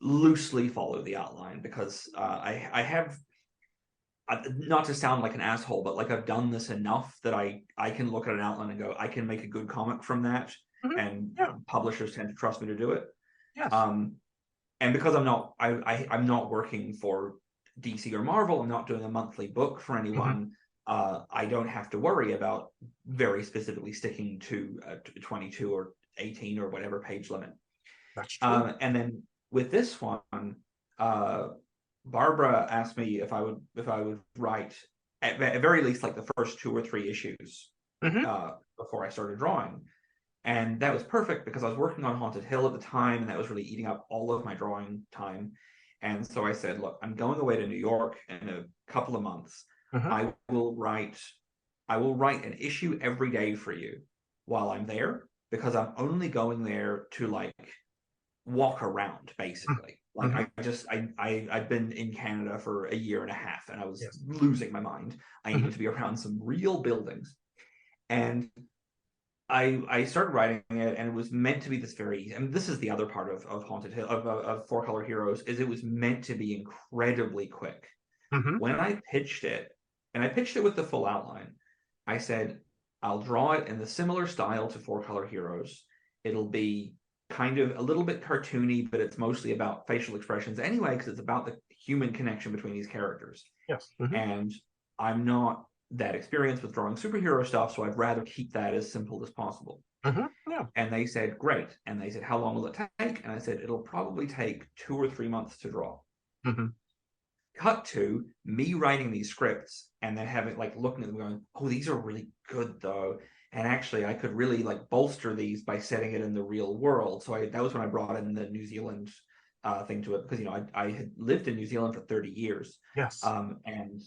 loosely follow the outline because I have, not to sound like an asshole, but like I've done this enough that I can look at an outline and go, I can make a good comic from that, and publishers tend to trust me to do it. And because I'm not working for DC or Marvel, I'm not doing a monthly book for anyone. I don't have to worry about very specifically sticking to a 22 or 18 or whatever page limit. That's true. And then with this one, Barbara asked me if I would write at very least like the first 2 or 3 issues before I started drawing. And that was perfect because I was working on Haunted Hill at the time, and that was really eating up all of my drawing time. And so I said, look, I'm going away to New York in a couple of months. Mhm. I will write an issue every day for you while I'm there, because I'm only going there to like walk around, basically. Like I've been in Canada for a year and a half and I was Yes. losing my mind. I needed to be around some real buildings. And I started writing it, and it was meant to be this very, and this is the other part of Haunted Hill, of Four Color Heroes, is it was meant to be incredibly quick. Mhm. When I pitched it, and I pitched it with the full outline, I said, I'll draw it in the similar style to Four Color Heroes. It'll be kind of a little bit cartoony, but it's mostly about facial expressions anyway, because it's about the human connection between these characters. Yes. Mhm. And I'm not that experienced with drawing superhero stuff, so I'd rather keep that as simple as possible. Mhm. Yeah. And they said, great. And they said, how long will it take? And I said, it'll probably take 2 or 3 months to draw. Mhm. Cut to me writing these scripts and then having like looking at them going, oh, these are really good though. And actually I could really like bolster these by setting it in the real world. So that was when I brought in the New Zealand thing to it, because, you know, I had lived in New Zealand for 30 years. Yes. And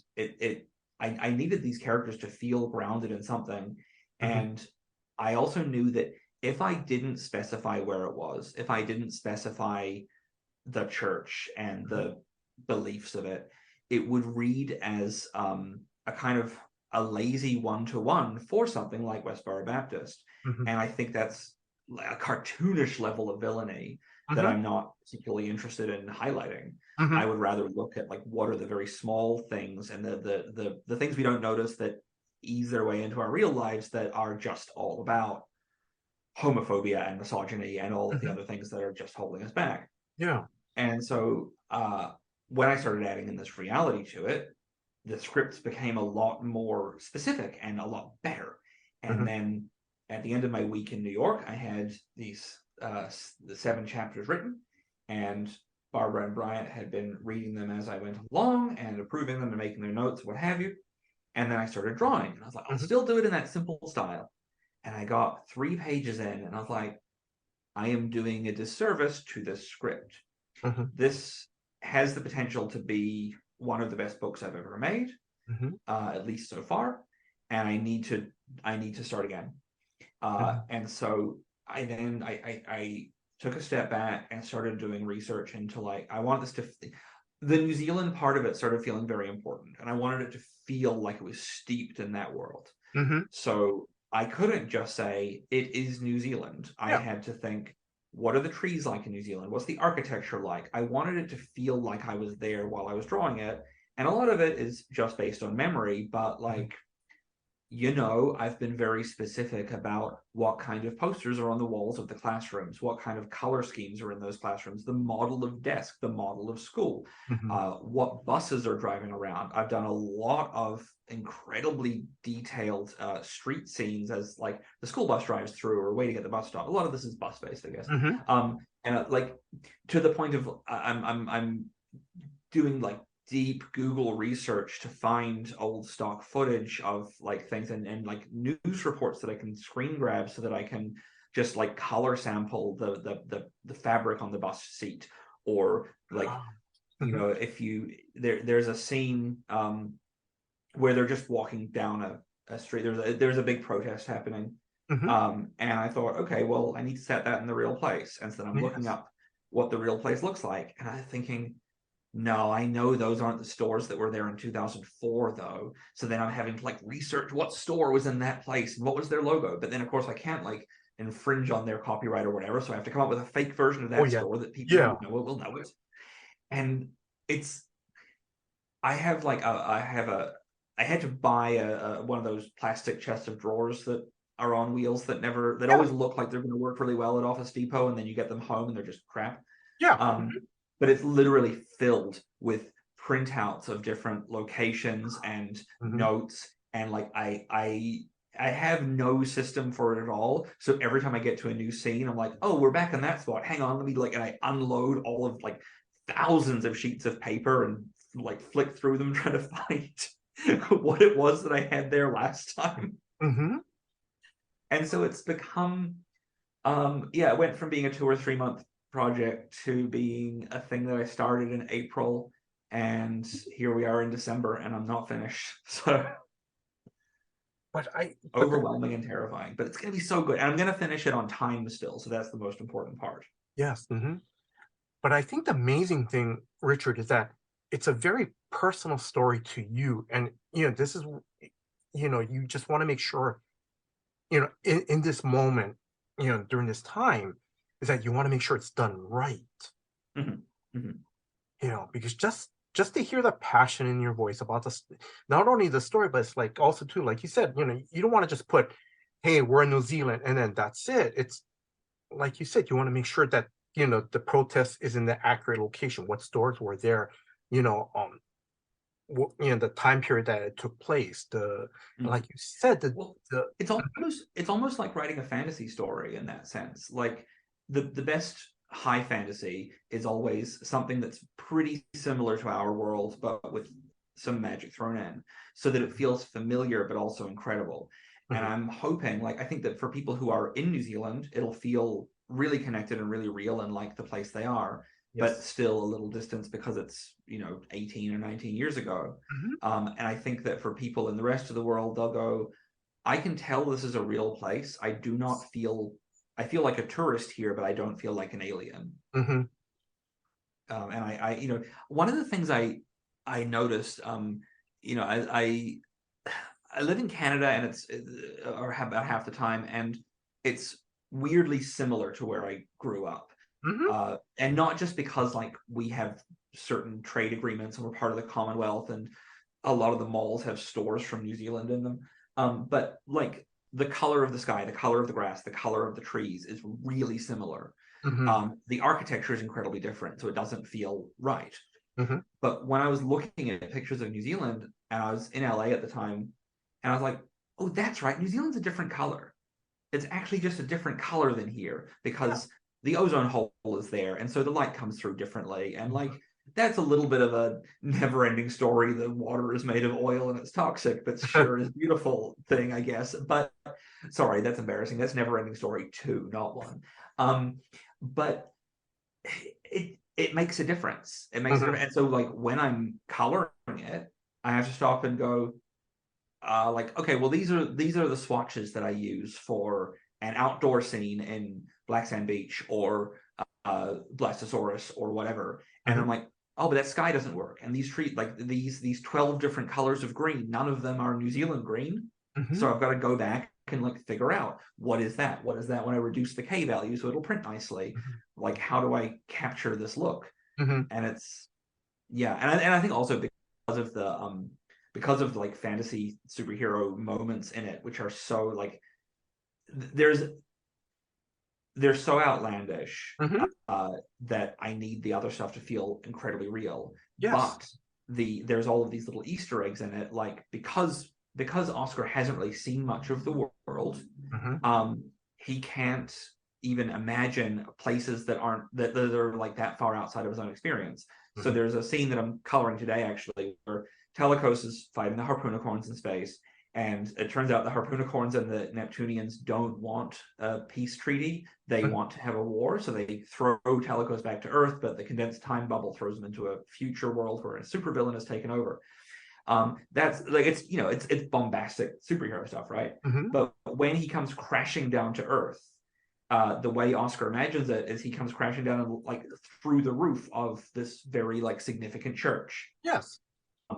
I needed these characters to feel grounded in something. And I also knew that if I didn't specify where it was, if I didn't specify the church and the beliefs of it, it would read as a kind of a lazy one-to-one for something like Westboro Baptist. And I think that's a cartoonish level of villainy that I'm not particularly interested in highlighting. I would rather look at like what are the very small things and the things we don't notice that ease their way into our real lives that are just all about homophobia and misogyny and all of the other things that are just holding us back. Yeah. And so when I started adding in this reality to it, the scripts became a lot more specific and a lot better. And then at the end of my week in New York, I had these the 7 chapters written, and Barbara and Bryant had been reading them as I went along and approving them and making their notes, what have you. And then I started drawing, and I was like, I'll still do it in that simple style. And I got 3 pages in, and I was like, I am doing a disservice to this script. This has the potential to be one of the best books I've ever made, at least so far, and I need to start again. And so I took a step back and started doing research into like, I want this to, the New Zealand part of it started feeling very important, and I wanted it to feel like it was steeped in that world. So I couldn't just say it is New Zealand. I had to think, what are the trees like in New Zealand? What's the architecture like? I wanted it to feel like I was there while I was drawing it. And a lot of it is just based on memory, but like, you know, I've been very specific about what kind of posters are on the walls of the classrooms, what kind of color schemes are in those classrooms, the model of desk, the model of school, what buses are driving around. I've done a lot of incredibly detailed street scenes as like the school bus drives through or waiting at the bus stop. A lot of this is bus based, I guess. And like to the point of I'm doing like deep Google research to find old stock footage of like things and like news reports that I can screen grab so that I can just like color sample the fabric on the bus seat, or like you know, if you there's a scene where they're just walking down a street. There's a big protest happening, and I thought, okay, well, I need to set that in the real place. And so then I'm looking up what the real place looks like, and I'm thinking, no, I know those aren't the stores that were there in 2004, though. So then I'm having to like research what store was in that place and what was their logo. But then, of course, I can't like infringe on their copyright or whatever. So I have to come up with a fake version of that store that people who know it will know it. And it's, I have like I had to buy one of those plastic chests of drawers that are on wheels that always look like they're going to work really well at Office Depot, and then you get them home and they're just crap. But it's literally filled with printouts of different locations and notes, and like I have no system for it at all. So every time I get to a new scene, I'm like, oh, we're back in that spot. Hang on, let me like, and I unload all of like thousands of sheets of paper and like flick through them trying to find what it was that I had there last time. And so it's become, it went from being a 2 or 3 month project to being a thing that I started in April, and here we are in December, and I'm not finished. So But overwhelming and terrifying, but it's going to be so good. And I'm going to finish it on time still. So that's the most important part. yes. But I think the amazing thing, Richard, is that it's a very personal story to you. And, this is, you just want to make sure, in this moment, during this time, is that you want to make sure it's done right. Because just to hear the passion in your voice about this, not only the story, but it's like also too, like you said, you don't want to just put, hey, we're in New Zealand, and then that's it. It's like you said, you want to make sure that, the protest is in the accurate location, what stores were there, the time period that it took place, like you said, it's almost like writing a fantasy story in that sense. Like the best high fantasy is always something that's pretty similar to our world, but with some magic thrown in, so that it feels familiar but also incredible. And I'm hoping, like, I think that for people who are in New Zealand, it'll feel really connected and really real and like the place they are, but still a little distance because it's 18 or 19 years ago. And I think that for people in the rest of the world, they'll go, I can tell this is a real place. I feel like a tourist here, but I don't feel like an alien. And I one of the things I noticed, I live in Canada, and it's or about half the time, and it's weirdly similar to where I grew up. And not just because like we have certain trade agreements and we're part of the Commonwealth, and a lot of the malls have stores from New Zealand in them, but like the color of the sky, the color of the grass, the color of the trees is really similar. The architecture is incredibly different, so it doesn't feel right. But when I was looking at pictures of New Zealand, and I was in LA at the time, and I was like, oh, that's right, New Zealand's a different color. It's actually just a different color than here, because the ozone hole is there, and so the light comes through differently. And like, that's a little bit of a never-ending story. The water is made of oil and it's toxic, but sure is beautiful thing, I guess. But sorry, that's embarrassing. That's never-ending story 2, not 1. But it makes a difference. It makes a difference. And so like when I'm coloring it, I have to stop and go, like, okay, well, these are the swatches that I use for an outdoor scene in Black Sand Beach or Blastosaurus or whatever. And I'm like, oh, but that sky doesn't work. And these trees, like these 12 different colors of green, none of them are New Zealand green. So I've got to go back and like figure out what is that when I reduce the K value so it'll print nicely. Like, how do I capture this look? And it's and I think also because of like fantasy superhero moments in it, which are so like they're so outlandish that I need the other stuff to feel incredibly real. But there's all of these little Easter eggs in it, like because Oscar hasn't really seen much of the world, he can't even imagine places that are like that far outside of his own experience. So there's a scene that I'm coloring today, actually, where Telecos is fighting the Harpoonicorns in space, and it turns out the Harpoonicorns and the Neptunians don't want a peace treaty. They want to have a war, so they throw Telecos back to Earth, but the condensed time bubble throws them into a future world where a supervillain has taken over. That's like, it's bombastic superhero stuff, right? But when he comes crashing down to Earth, the way Oscar imagines it is he comes crashing down like through the roof of this very like significant church.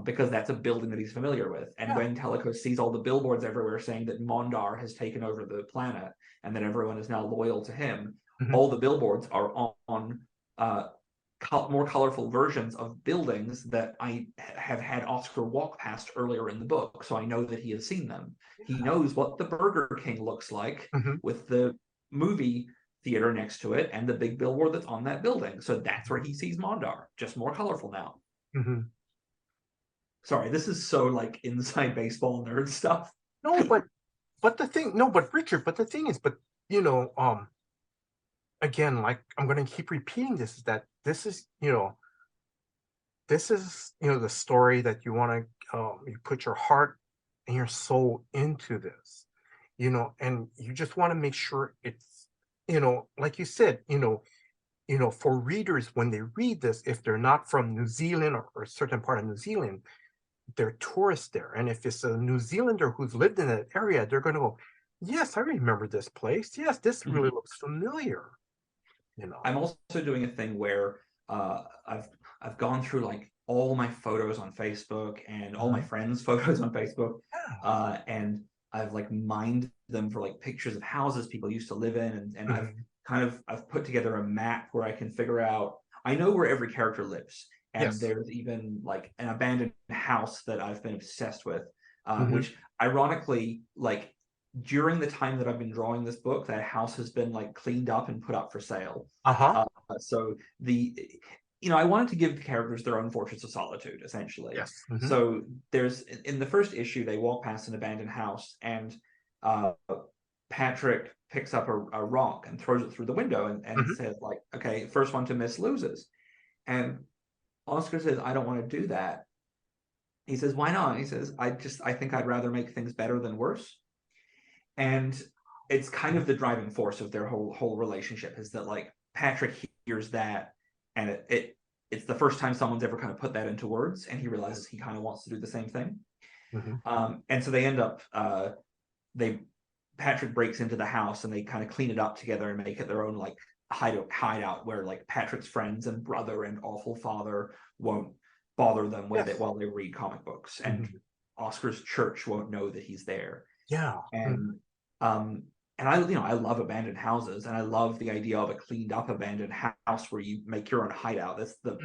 Because that's a building that he's familiar with. And when Telecos sees all the billboards everywhere saying that Mondar has taken over the planet and that everyone is now loyal to him, all the billboards are on more colorful versions of buildings that I have had Oscar walk past earlier in the book. So I know that he has seen them. He knows what the Burger King looks like with the movie theater next to it and the big billboard that's on that building. So that's where he sees Mondar, just more colorful now. Sorry, this is so like inside baseball nerd stuff. But Richard, but the thing is, again, like I'm going to keep repeating this, is that this is the story that you want to you put your heart and your soul into this, and you just want to make sure it's, like you said, for readers, when they read this, if they're not from New Zealand or a certain part of New Zealand, they're tourists there. And if it's a New Zealander who's lived in that area, they're going to go, yes, I remember this place. Yes, this really looks familiar. I'm also doing a thing where I've gone through like all my photos on Facebook and all my friends' photos on Facebook, and I've like mined them for like pictures of houses people used to live in, and I've put together a map where I can figure out, I know where every character lives, and there's even like an abandoned house that I've been obsessed with, which ironically, like during the time that I've been drawing this book, that house has been like cleaned up and put up for sale. So I wanted to give the characters their own fortress of solitude, essentially. So there's, in the first issue, they walk past an abandoned house, and Patrick picks up a rock and throws it through the window and says, like, okay, first one to miss loses. And Oscar says, I don't want to do that. He says, why not? He says, I think I'd rather make things better than worse. And it's kind of the driving force of their whole relationship, is that like Patrick hears that, and it's the first time someone's ever kind of put that into words, and he realizes he kind of wants to do the same thing. And so they end up Patrick breaks into the house, and they kind of clean it up together and make it their own like hideout where like Patrick's friends and brother and awful father won't bother them with it while they read comic books, and Oscar's church won't know that he's there. And I love abandoned houses, and I love the idea of a cleaned up abandoned house where you make your own hideout. That's the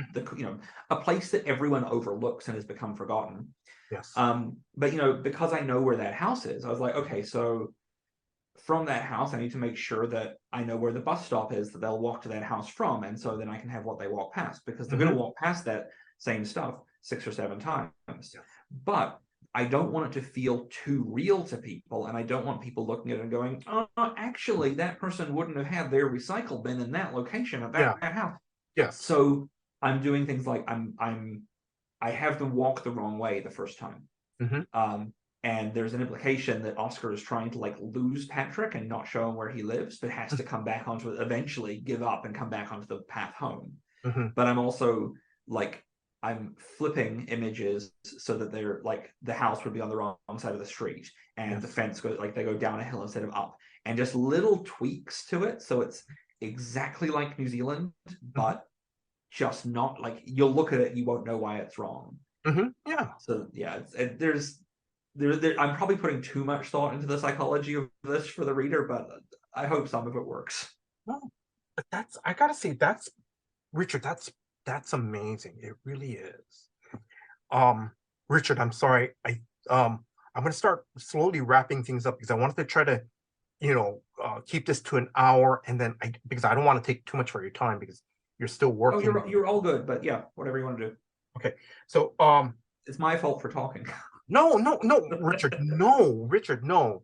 a place that everyone overlooks and has become forgotten. But because I know where that house is, I was like, okay, so from that house, I need to make sure that I know where the bus stop is that they'll walk to that house from, and so then I can have what they walk past, because they're going to walk past that same stuff 6 or 7 times. But I don't want it to feel too real to people, and I don't want people looking at it and going, oh, actually, that person wouldn't have had their recycle bin in that location at that house. So I'm doing things like I have them walk the wrong way the first time. And there's an implication that Oscar is trying to like lose Patrick and not show him where he lives, but has to come back onto it, eventually give up and come back onto the path home. But I'm also like, I'm flipping images so that they're like, the house would be on the wrong side of the street, and the fence goes like, they go down a hill instead of up, and just little tweaks to it so it's exactly like New Zealand, but just not like, you'll look at it and you won't know why it's wrong. So yeah, I'm probably putting too much thought into the psychology of this for the reader, but I hope some of it works. No, but I gotta say, that's Richard, that's amazing. It really is. Richard, I'm sorry. I'm gonna start slowly wrapping things up, because I wanted to try to, keep this to an hour, and then because I don't want to take too much of your time, because you're still working. Oh, you're all good, but yeah, whatever you want to do. Okay. So it's my fault for talking. No, Richard, no, Richard, no.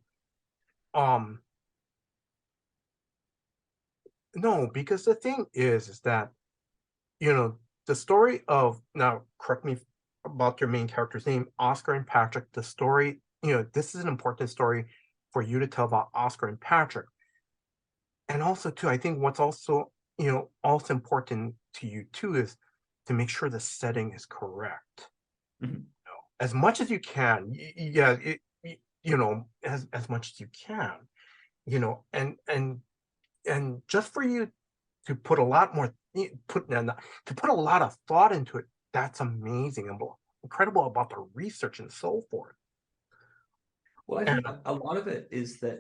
No, because the thing is that, the story of, now correct me about your main character's name, Oscar and Patrick, the story, this is an important story for you to tell about Oscar and Patrick. And also too, I think what's also, also important to you too, is to make sure the setting is correct. As much as you can, as much as you can, and just for you to put a lot more, to put a lot of thought into it, that's amazing and incredible about the research and so forth. Well, I think a lot of it is that,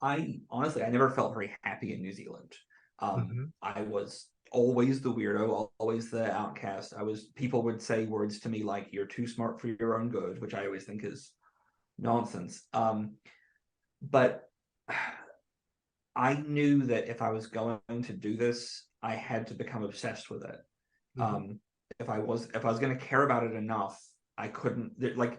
I never felt very happy in New Zealand. I was always the weirdo, always the outcast. People would say words to me like, you're too smart for your own good, which I always think is nonsense. But I knew that if I was going to do this, I had to become obsessed with it. If I was going to care about it enough, I couldn't, like,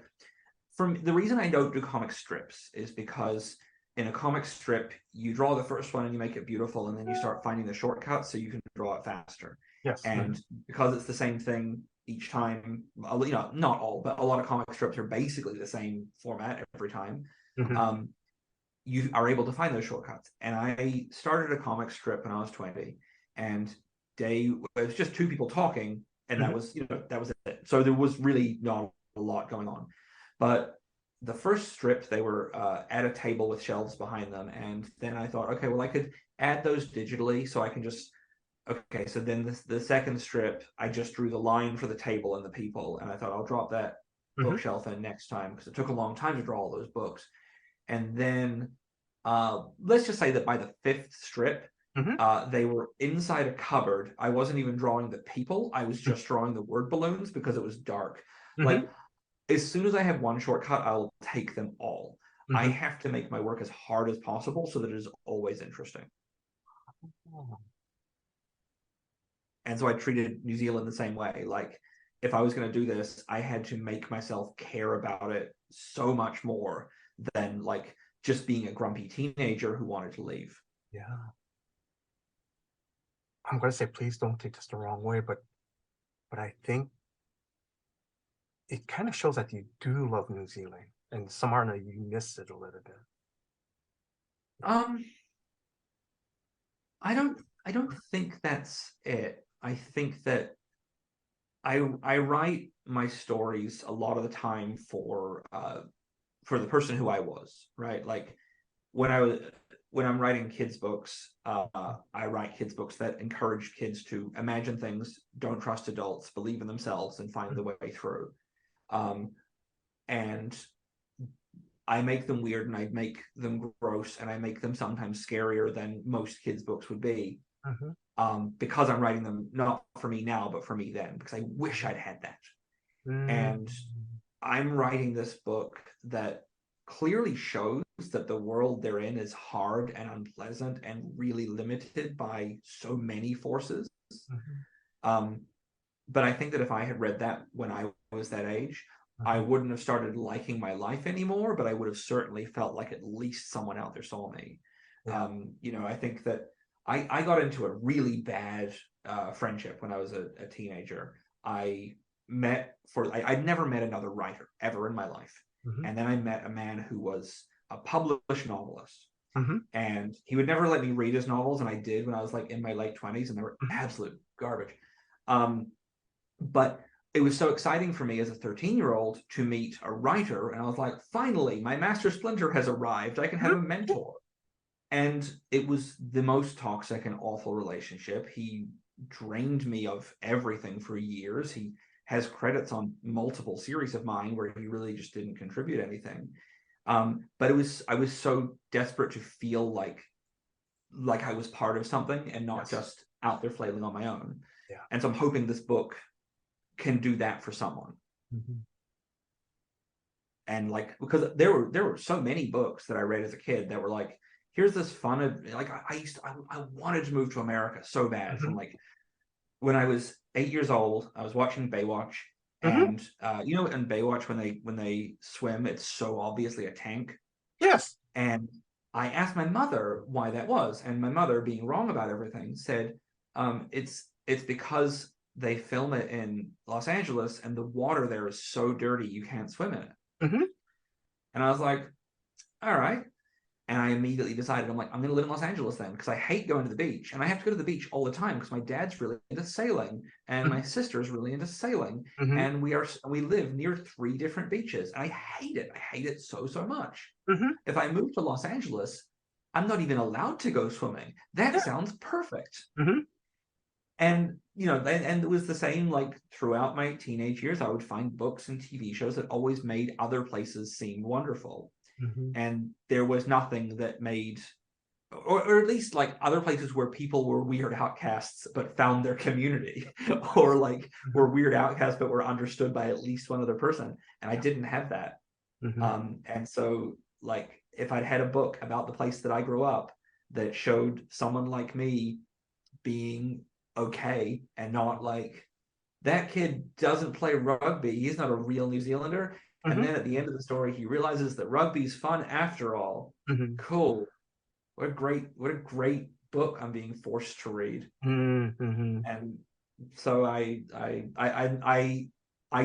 from the reason I don't do comic strips is because in a comic strip, you draw the first one and you make it beautiful, and then you start finding the shortcuts so you can draw it faster. And because it's the same thing each time, not all, but a lot of comic strips are basically the same format every time. You are able to find those shortcuts. And I started a comic strip when I was 20, and day, it was just two people talking, and that was, that was it. So there was really not a lot going on. But the first strip, they were at a table with shelves behind them, and then I thought, okay, well, I could add those digitally, so I can just, okay, so then the second strip, I just drew the line for the table and the people, and I thought I'll drop that bookshelf in next time, because it took a long time to draw all those books. And then let's just say that by the fifth strip, they were inside a cupboard. I wasn't even drawing the people. I was just drawing the word balloons because it was dark. Like, as soon as I have one shortcut, I'll take them all. I have to make my work as hard as possible so that it is always interesting. And so I treated New Zealand the same way. Like, if I was going to do this, I had to make myself care about it so much more than like just being a grumpy teenager who wanted to leave. Yeah. I'm going to say, please don't take this the wrong way, but I think it kind of shows that you do love New Zealand, and somehow you miss it a little bit. I don't think that's it. I think that I write my stories a lot of the time for the person who I was, right? Like when I'm writing kids books, I write kids books that encourage kids to imagine things, don't trust adults, believe in themselves, and find the way through. And I make them weird, and I make them gross, and I make them sometimes scarier than most kids' books would be. Because I'm writing them not for me now, but for me then, because I wish I'd had that. And I'm writing this book that clearly shows that the world they're in is hard and unpleasant and really limited by so many forces. But I think that if I had read that when I was that age, I wouldn't have started liking my life anymore, but I would have certainly felt like at least someone out there saw me. I think that I got into a really bad friendship when I was a teenager. I'd never met another writer ever in my life. And then I met a man who was a published novelist. And he would never let me read his novels, and I did when I was like in my late 20s, and they were absolute garbage. But it was so exciting for me as a 13-year-old to meet a writer, and I was like, finally, my master splinter has arrived. I can have a mentor. And it was the most toxic and awful relationship. He drained me of everything for years. He has credits on multiple series of mine where he really just didn't contribute anything. But I was so desperate to feel like I was part of something and not just out there flailing on my own. And so I'm hoping this book can do that for someone. And like, because there were so many books that I read as a kid that were like, here's this fun, like I wanted to move to America so bad. From like when I was 8 years old, I was watching Baywatch, and in Baywatch when they swim, it's so obviously a tank. Yes. And I asked my mother why that was, and my mother, being wrong about everything, said it's because they film it in Los Angeles, and the water there is so dirty you can't swim in it. And I was like, all right. And I immediately decided, I'm going to live in Los Angeles then, because I hate going to the beach. And I have to go to the beach all the time because my dad's really into sailing, and my sister's really into sailing. And we live near 3 different beaches. And I hate it. I hate it so much. If I move to Los Angeles, I'm not even allowed to go swimming. That sounds perfect. And, and it was the same, like, throughout my teenage years. I would find books and TV shows that always made other places seem wonderful. And there was nothing that made, or at least like other places where people were weird outcasts but found their community, or like were weird outcasts but were understood by at least one other person. And I didn't have that. And so, like, if I'd had a book about the place that I grew up that showed someone like me being okay, and not like, that kid doesn't play rugby, he's not a real New Zealander. And then at the end of the story, he realizes that rugby's fun after all. Cool. What a great book I'm being forced to read. And so I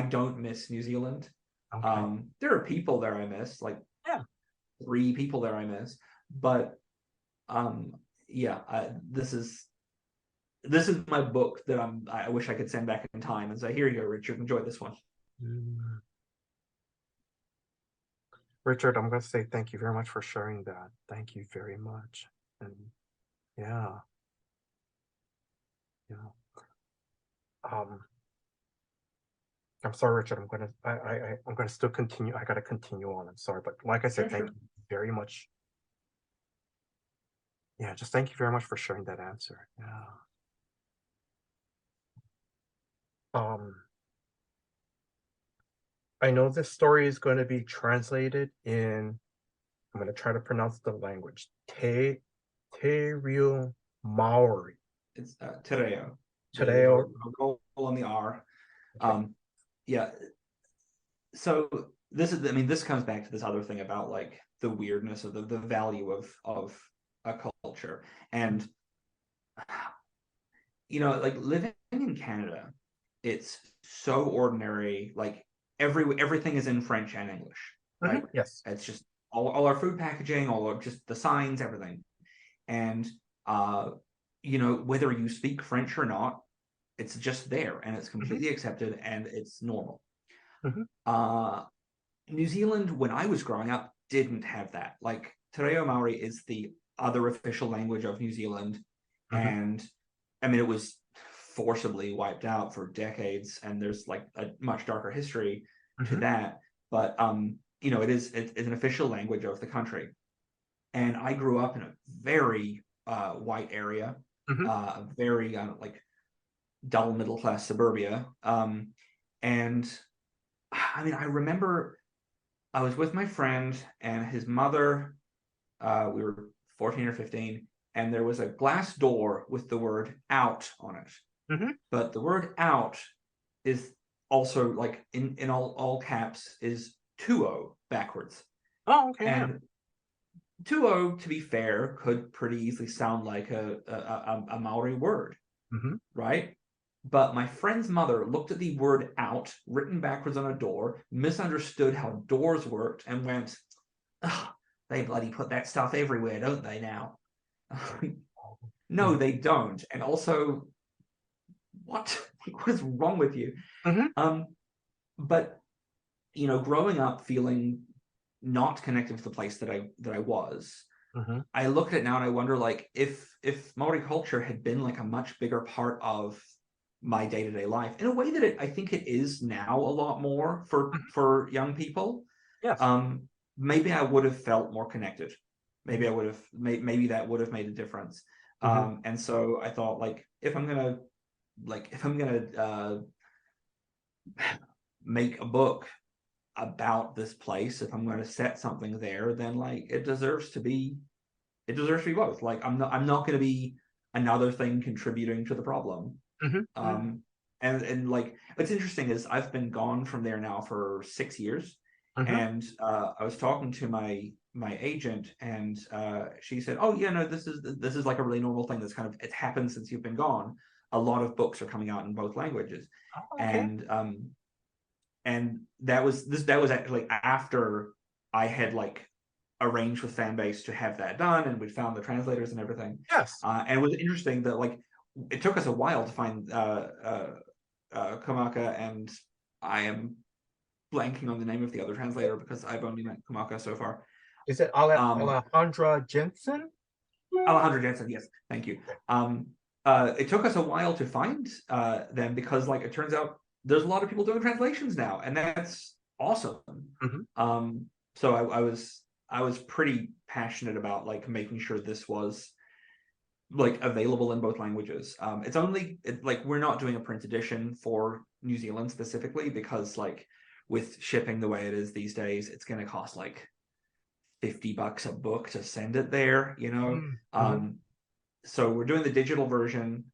don't miss New Zealand. There are people there I miss, like 3 people there I miss. But this is this is my book that I wish I could send back in time and say, here you go, Richard, enjoy this one. Richard, I'm going to say thank you very much for sharing that. Thank you very much. And yeah. I'm sorry, Richard. I'm gonna still continue. I gotta continue on. I'm sorry, but like I said, thank you very much. Yeah, just thank you very much for sharing that answer. Yeah. I know this story is going to be translated in. I'm going to try to pronounce the language. Te Real Maori. It's Tereo. Tereo. Roll on the R. Okay. Yeah. So this comes back to this other thing about like the weirdness of the value of a culture. And like living in Canada, it's so ordinary. Like everything is in French and English, right? Yes. It's just all our food packaging, all of just the signs, everything. And whether you speak French or not, it's just there and it's completely accepted and it's normal. New Zealand, when I was growing up, didn't have that. Like Te Reo Maori is the other official language of New Zealand, and I mean it was forcibly wiped out for decades, and there's like a much darker history to that. But it's an official language of the country, and I grew up in a very white area, very like dull middle class suburbia, and I mean I remember I was with my friend and his mother. We were 14 or 15, and there was a glass door with the word out on it. But the word out is also like in all caps is tuo backwards. Oh, okay. And tuo, to be fair, could pretty easily sound like a Maori word, right? But my friend's mother looked at the word out written backwards on a door, misunderstood how doors worked, and went, oh, they bloody put that stuff everywhere, don't they now? No, they don't. And also, what is wrong with you? But growing up feeling not connected to the place that I was, I look at it now and I wonder, like, if Maori culture had been like a much bigger part of my day-to-day life in a way that I think it is now a lot more for young people. Yes. Maybe I would have felt more connected. Maybe I would have maybe that would have made a difference. And so I thought, like, if I'm gonna make a book about this place, if I'm going to set something there, then like it deserves to be both. Like I'm not going to be another thing contributing to the problem. And like what's interesting is I've been gone from there now for 6 years, and I was talking to my agent, and she said, "Oh yeah, no, this is like a really normal thing that's it happened since you've been gone. A lot of books are coming out in both languages." And that was actually after I had like arranged with Fanbase to have that done, and we'd found the translators and everything. Yes. And it was interesting that like it took us a while to find Komako, and I am blanking on the name of the other translator because I've only met Komako so far. Is it Alejandra Jensen? Alejandra Jensen, yes, thank you. It took us a while to find them because like it turns out there's a lot of people doing translations now, and that's awesome. So I was pretty passionate about like making sure this was like available in both languages. It's like we're not doing a print edition for New Zealand specifically because like with shipping the way it is these days, it's going to cost like $50 a book to send it there, So we're doing the digital version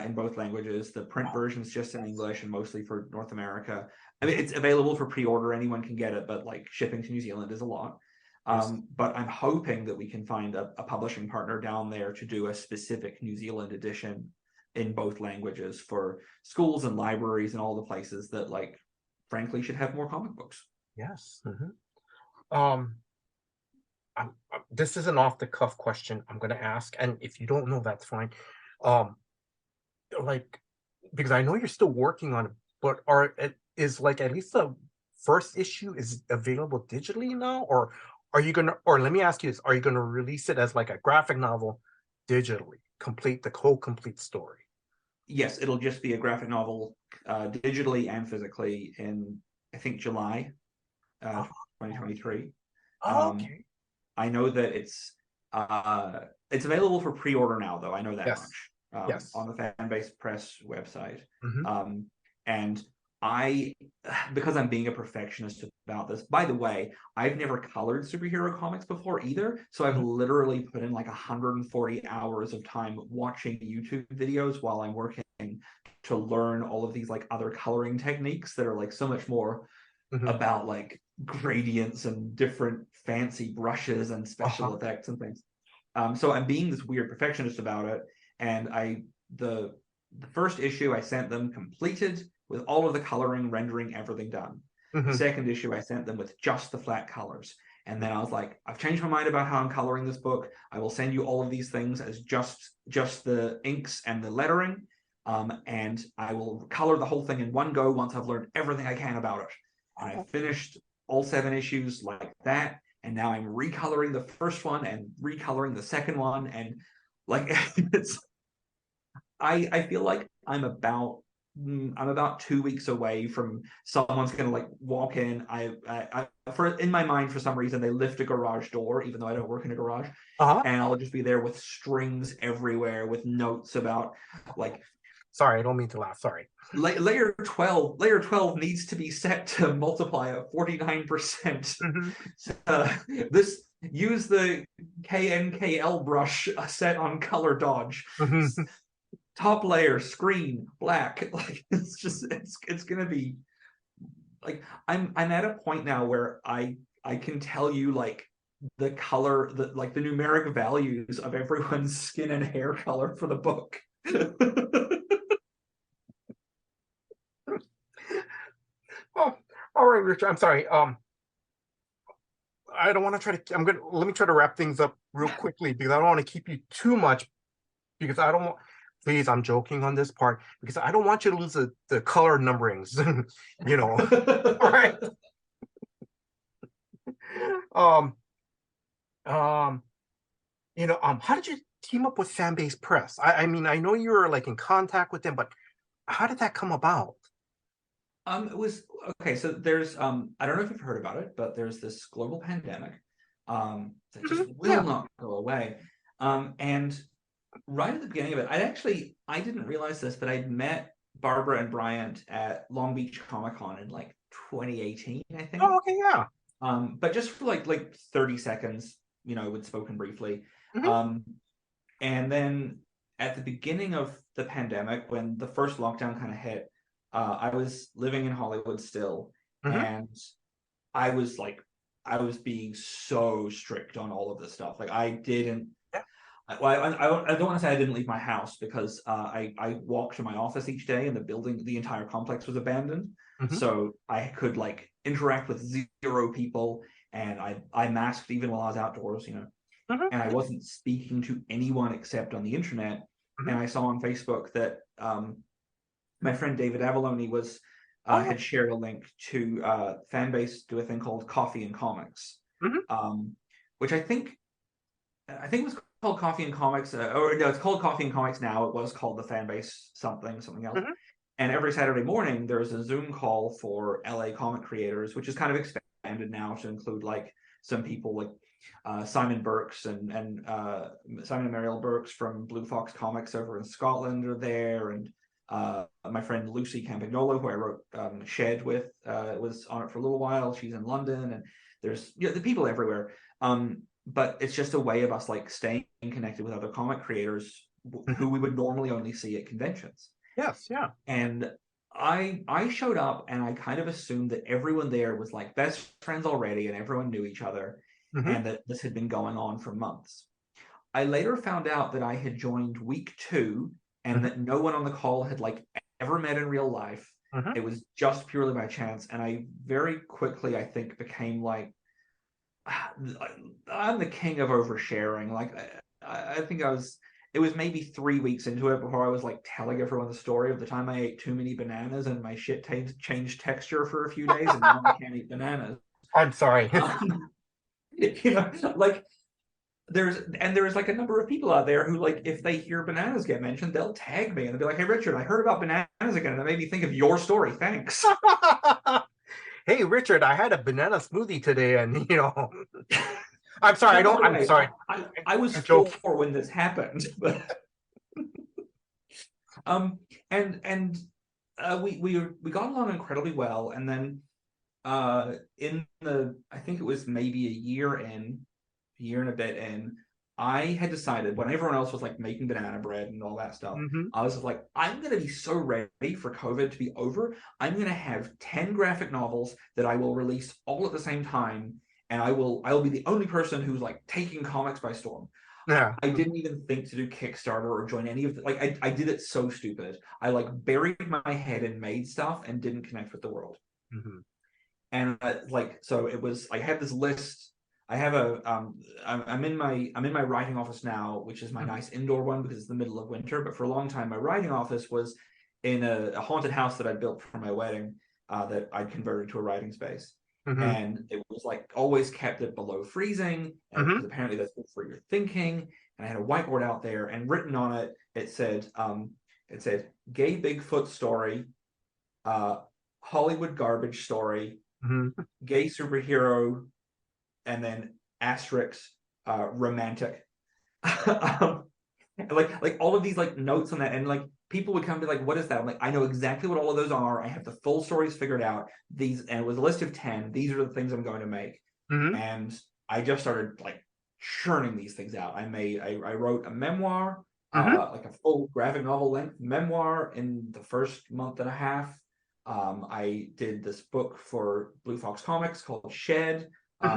in both languages. The print version is just in English and mostly for North America. I mean, it's available for pre-order. Anyone can get it, but like shipping to New Zealand is a lot. But I'm hoping that we can find a publishing partner down there to do a specific New Zealand edition in both languages for schools and libraries and all the places that like, frankly, should have more comic books. Yes. This is an off-the-cuff question I'm going to ask, and if you don't know, that's fine. like, because I know you're still working on it, but is like at least the first issue is available digitally now, or are you gonna, or let me ask you this, are you gonna release it as like a graphic novel digitally, complete the whole complete story? Yes, it'll just be a graphic novel, digitally and physically in, I think, July Oh, 2023. Um, okay. I know that it's available for pre-order now, though. I know that Yes. much, Yes. on the Fanbase Press website. Hmm. And I, because I'm being a perfectionist about this, by the way, I've never colored superhero comics before either. So I've literally put in like 140 hours of time watching YouTube videos while I'm working to learn all of these like other coloring techniques that are like so much more Hmm. about like gradients and different fancy brushes and special Uh-huh. effects and things. So I'm being this weird perfectionist about it. And the first issue I sent them completed with all of the coloring, rendering, everything done. The Hmm. second issue I sent them with just the flat colors. And then I was like, I've changed my mind about how I'm coloring this book. I will send you all of these things as just the inks and the lettering. And I will color the whole thing in one go once I've learned everything I can about it. And I finished all 7 issues like that. And now I'm recoloring the first one and recoloring the second one. And like, it's, I feel like I'm about 2 weeks away from someone's gonna like walk in. For in my mind, for some reason, they lift a garage door, even though I don't work in a garage, Uh-huh. and I'll just be there with strings everywhere with notes about like Sorry, I don't mean to laugh. Sorry. layer 12 needs to be set to multiply at 49%. Hmm. This use the KNKL brush set on color dodge. Hmm. Top layer screen black. Like it's gonna be like I'm at a point now where I can tell you like the color, the like the numeric values of everyone's skin and hair color for the book. Oh, all right, Richard. I'm sorry. I don't want to try to. Let me try to wrap things up real quickly because I don't want to keep you too much because I don't want. Please, I'm joking on this part because I don't want you to lose the color numberings. All right. Um. Um. How did you team up with Fanbase Press? I mean, I know you were like in contact with them, but how did that come about? It was okay. So there's I don't know if you've heard about it, but there's this global pandemic that just will Yeah. not go away. And right at the beginning of it, I didn't realize this, but I'd met Barbara and Bryant at Long Beach Comic Con in like 2018, I think. Oh, okay. Yeah. But just for like 30 seconds, we'd spoken briefly. Hmm. Um, and then at the beginning of the pandemic, when the first lockdown kind of hit, I was living in Hollywood still, Hmm. and I was like, I was being so strict on all of this stuff. Like I didn't. Yeah. I don't want to say I didn't leave my house because I walked to my office each day, and the entire complex was abandoned, Hmm. so I could like interact with 0 people, and I masked even while I was outdoors, and I Hmm. wasn't speaking to anyone except on the internet. Hmm. And I saw on Facebook that my friend David Avalone Oh. had shared a link to Fanbase do a thing called Coffee and Comics, Hmm. um, which I think it was called Coffee and Comics, or no, it's called Coffee and Comics now. It was called the Fanbase something else. Hmm. And every Saturday morning, there's a Zoom call for LA comic creators, which is kind of expanded now to include like some people like Simon Burks and Simon and Mariel Burks from Blue Fox Comics over in Scotland are there, and my friend Lucy Campagnolo, who I wrote Shed with, was on it for a little while. She's in London, and there's the people everywhere. But it's just a way of us like staying connected with other comic creators Hmm. who we would normally only see at conventions. Yes. Yeah. And I showed up and I kind of assumed that everyone there was like best friends already and everyone knew each other Hmm. and that this had been going on for months. I later found out that I had joined week 2 and Hmm. that no one on the call had like ever met in real life. Hmm. It was just purely by chance. And I very quickly, I think, became like, I'm the king of oversharing. Like, I think I was, maybe 3 weeks into it before I was like telling everyone the story of the time I ate too many bananas and my shit changed texture for a few days, and now I can't eat bananas. I'm sorry. Like there's like a number of people out there who, like, if they hear bananas get mentioned, they'll tag me and they'll be like, "Hey Richard, I heard about bananas again, and it made me think of your story. Thanks." Hey Richard, I had a banana smoothie today, and I'm sorry. I'm sorry. I was I'm 4 joking. when this happened, but we got along incredibly well, and then I think it was maybe a year and a bit in, I had decided, when everyone else was like making banana bread and all that stuff, I was just like, I'm gonna be so ready for COVID to be over. I'm gonna have 10 graphic novels that I will release all at the same time, and I will be the only person who's like taking comics by storm. Yeah. I didn't even think to do Kickstarter or join any of the, like, I did it so stupid. I like buried my head and made stuff and didn't connect with the world. And so it was, I had this list. I have I'm in my writing office now, which is my nice indoor one because it's the middle of winter. But for a long time, my writing office was in a haunted house that I built for my wedding, that I'd converted to a writing space. And it was like always kept it below freezing, because apparently that's good for your thinking. And I had a whiteboard out there, and written on it, it said gay Bigfoot story, Hollywood garbage story, gay superhero, and then asterisk, romantic. Like all of these like notes on that, and like people would come and be like, "What is that?" I'm like, "I know exactly what all of those are. I have the full stories figured out. These," and it was a list of 10. These are the things I'm going to make. And I just started like churning these things out. I wrote a memoir, like a full graphic novel length memoir, in the first month and a half. I did this book for Blue Fox Comics called Shed,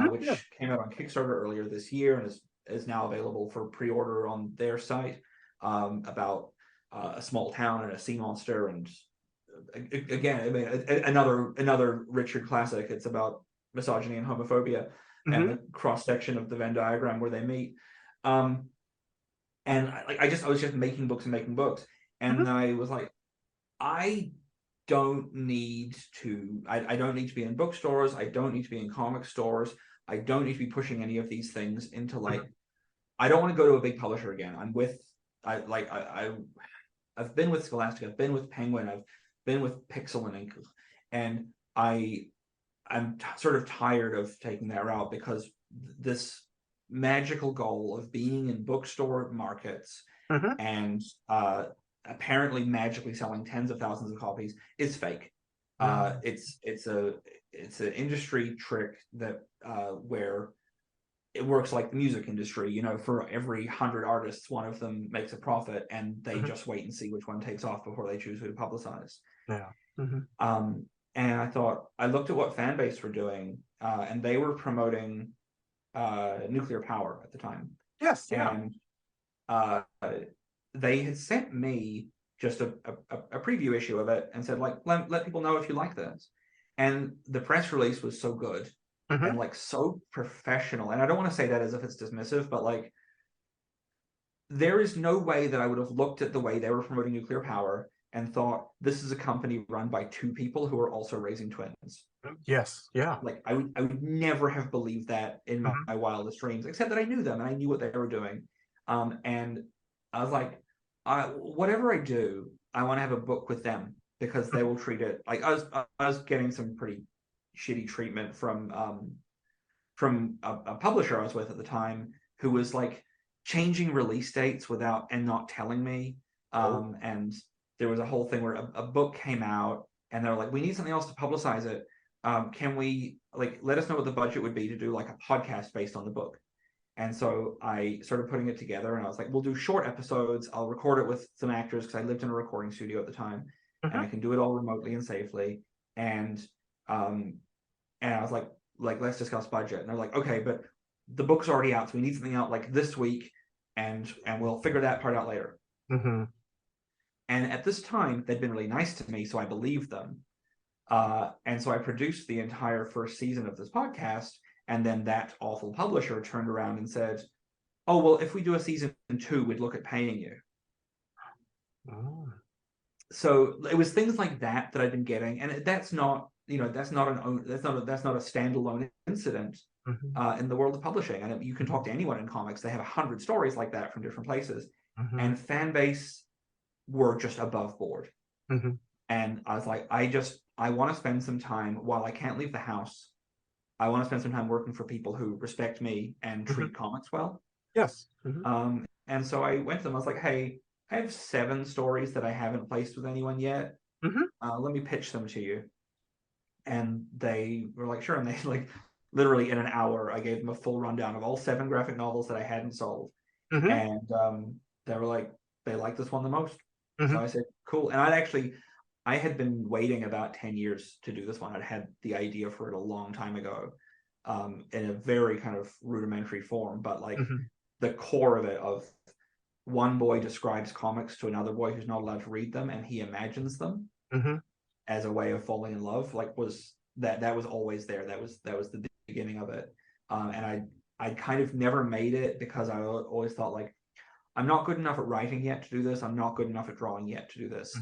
which came out on Kickstarter earlier this year and is now available for pre-order on their site, about a small town and a sea monster. And again, I mean, another Richard classic. It's about misogyny and homophobia and the cross-section of the Venn diagram where they meet. And I was just making books and making books. And I was like, I don't need to be in bookstores. I don't need to be in comic stores. I don't need to be pushing any of these things into like, I don't want to go to a big publisher again. I've been with Scholastic, I've been with Penguin, I've been with Pixel and Ink, and I'm sort of tired of taking that route, because this magical goal of being in bookstore markets and apparently magically selling tens of thousands of copies is fake. It's an industry trick that where it works like the music industry. For every 100 artists, one of them makes a profit, and they just wait and see which one takes off before they choose who to publicize. And I looked at what Fanbase were doing, and they were promoting nuclear power at the time. Yes, yeah. And they had sent me just a preview issue of it and said, like, let people know if you like this. And the press release was so good and like so professional. And I don't want to say that as if it's dismissive, but like, there is no way that I would have looked at the way they were promoting nuclear power and thought, this is a company run by 2 people who are also raising twins. Yes, yeah. Like I would never have believed that in my wildest dreams, except that I knew them and I knew what they were doing. And I was like, whatever I do, I want to have a book with them, because they will treat it like, I was getting some pretty shitty treatment from a publisher I was with at the time, who was like changing release dates without and not telling me. And there was a whole thing where a book came out and they're like, we need something else to publicize it. Can we let us know what the budget would be to do like a podcast based on the book? And so I started putting it together, and I was like, we'll do short episodes. I'll record it with some actors, because I lived in a recording studio at the time, and I can do it all remotely and safely. And I was like, let's discuss budget. And they're like, okay, but the book's already out, so we need something out like this week, and we'll figure that part out later. And at this time, they'd been really nice to me, so I believed them. And so I produced the entire first season of this podcast. And then that awful publisher turned around and said, oh, well, if we do a season 2, we'd look at paying you. Oh. So it was things like that I'd been getting, and that's not that's not a standalone incident in the world of publishing. And you can talk to anyone in comics; they have 100 stories like that from different places, and fan base were just above board. And I was like, I want to spend some time while I can't leave the house. I want to spend some time working for people who respect me and treat comics well. Yes. And so I went to them. I was like, hey, I have 7 stories that I haven't placed with anyone yet. Let me pitch them to you. And they were like, sure. And they like literally in an hour, I gave them a full rundown of all 7 graphic novels that I hadn't sold. And they were like, they liked this one the most. So I said, cool. And I had been waiting about 10 years to do this one. I'd had the idea for it a long time ago, in a very kind of rudimentary form, but like the core of it, of one boy describes comics to another boy who's not allowed to read them, and he imagines them as a way of falling in love, like that was always there. That was the beginning of it. And I kind of never made it because I always thought, like, I'm not good enough at writing yet to do this. I'm not good enough at drawing yet to do this.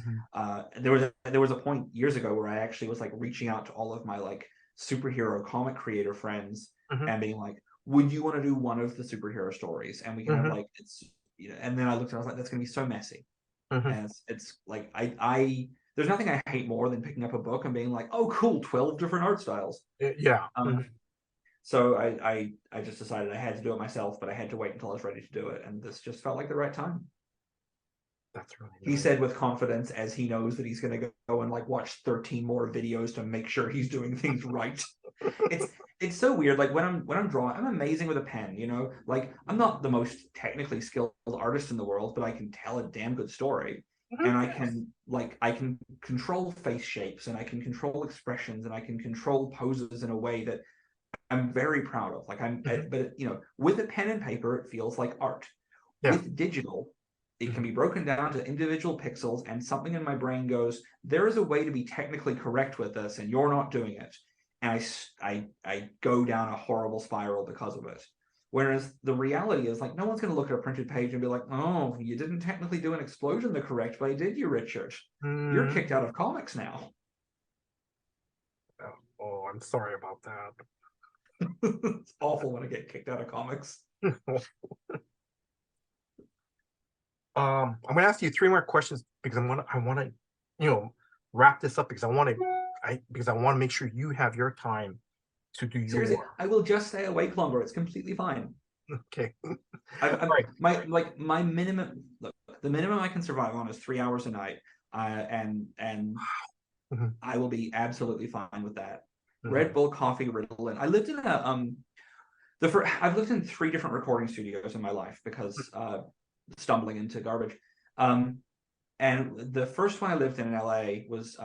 There was a point years ago where I actually was like reaching out to all of my like superhero comic creator friends and being like, would you want to do one of the superhero stories? And we kind of like, it's, and then I looked and I was like, that's going to be so messy. And it's like, there's nothing I hate more than picking up a book and being like, oh, cool, 12 different art styles. Yeah. So I just decided I had to do it myself, but I had to wait until I was ready to do it. And this just felt like the right time. That's really nice. He said with confidence, as he knows that he's going to go and like watch 13 more videos to make sure he's doing things right. It's so weird. Like when I'm drawing, I'm amazing with a pen, like I'm not the most technically skilled artist in the world, but I can tell a damn good story. And I can control face shapes, and I can control expressions, and I can control poses in a way that I'm very proud of. Like but with a pen and paper, it feels like art. Yeah. With digital, it can be broken down to individual pixels, and something in my brain goes, there is a way to be technically correct with this, and you're not doing it. And I go down a horrible spiral because of it. Whereas the reality is, like, no one's going to look at a printed page and be like, oh, you didn't technically do an explosion the correct way, did you, Richard? You're kicked out of comics now. Oh, I'm sorry about that. It's awful when I get kicked out of comics. I'm gonna ask you 3 more questions because I want to, wrap this up because I want to make sure you have your time to do Seriously, your. I will just stay awake longer. It's completely fine. Okay. Right. My minimum. Look, the minimum I can survive on is 3 hours a night, and I will be absolutely fine with that. Red Bull, coffee, Ritalin. I lived in I've lived in 3 different recording studios in my life because stumbling into garbage. And the first one I lived in LA was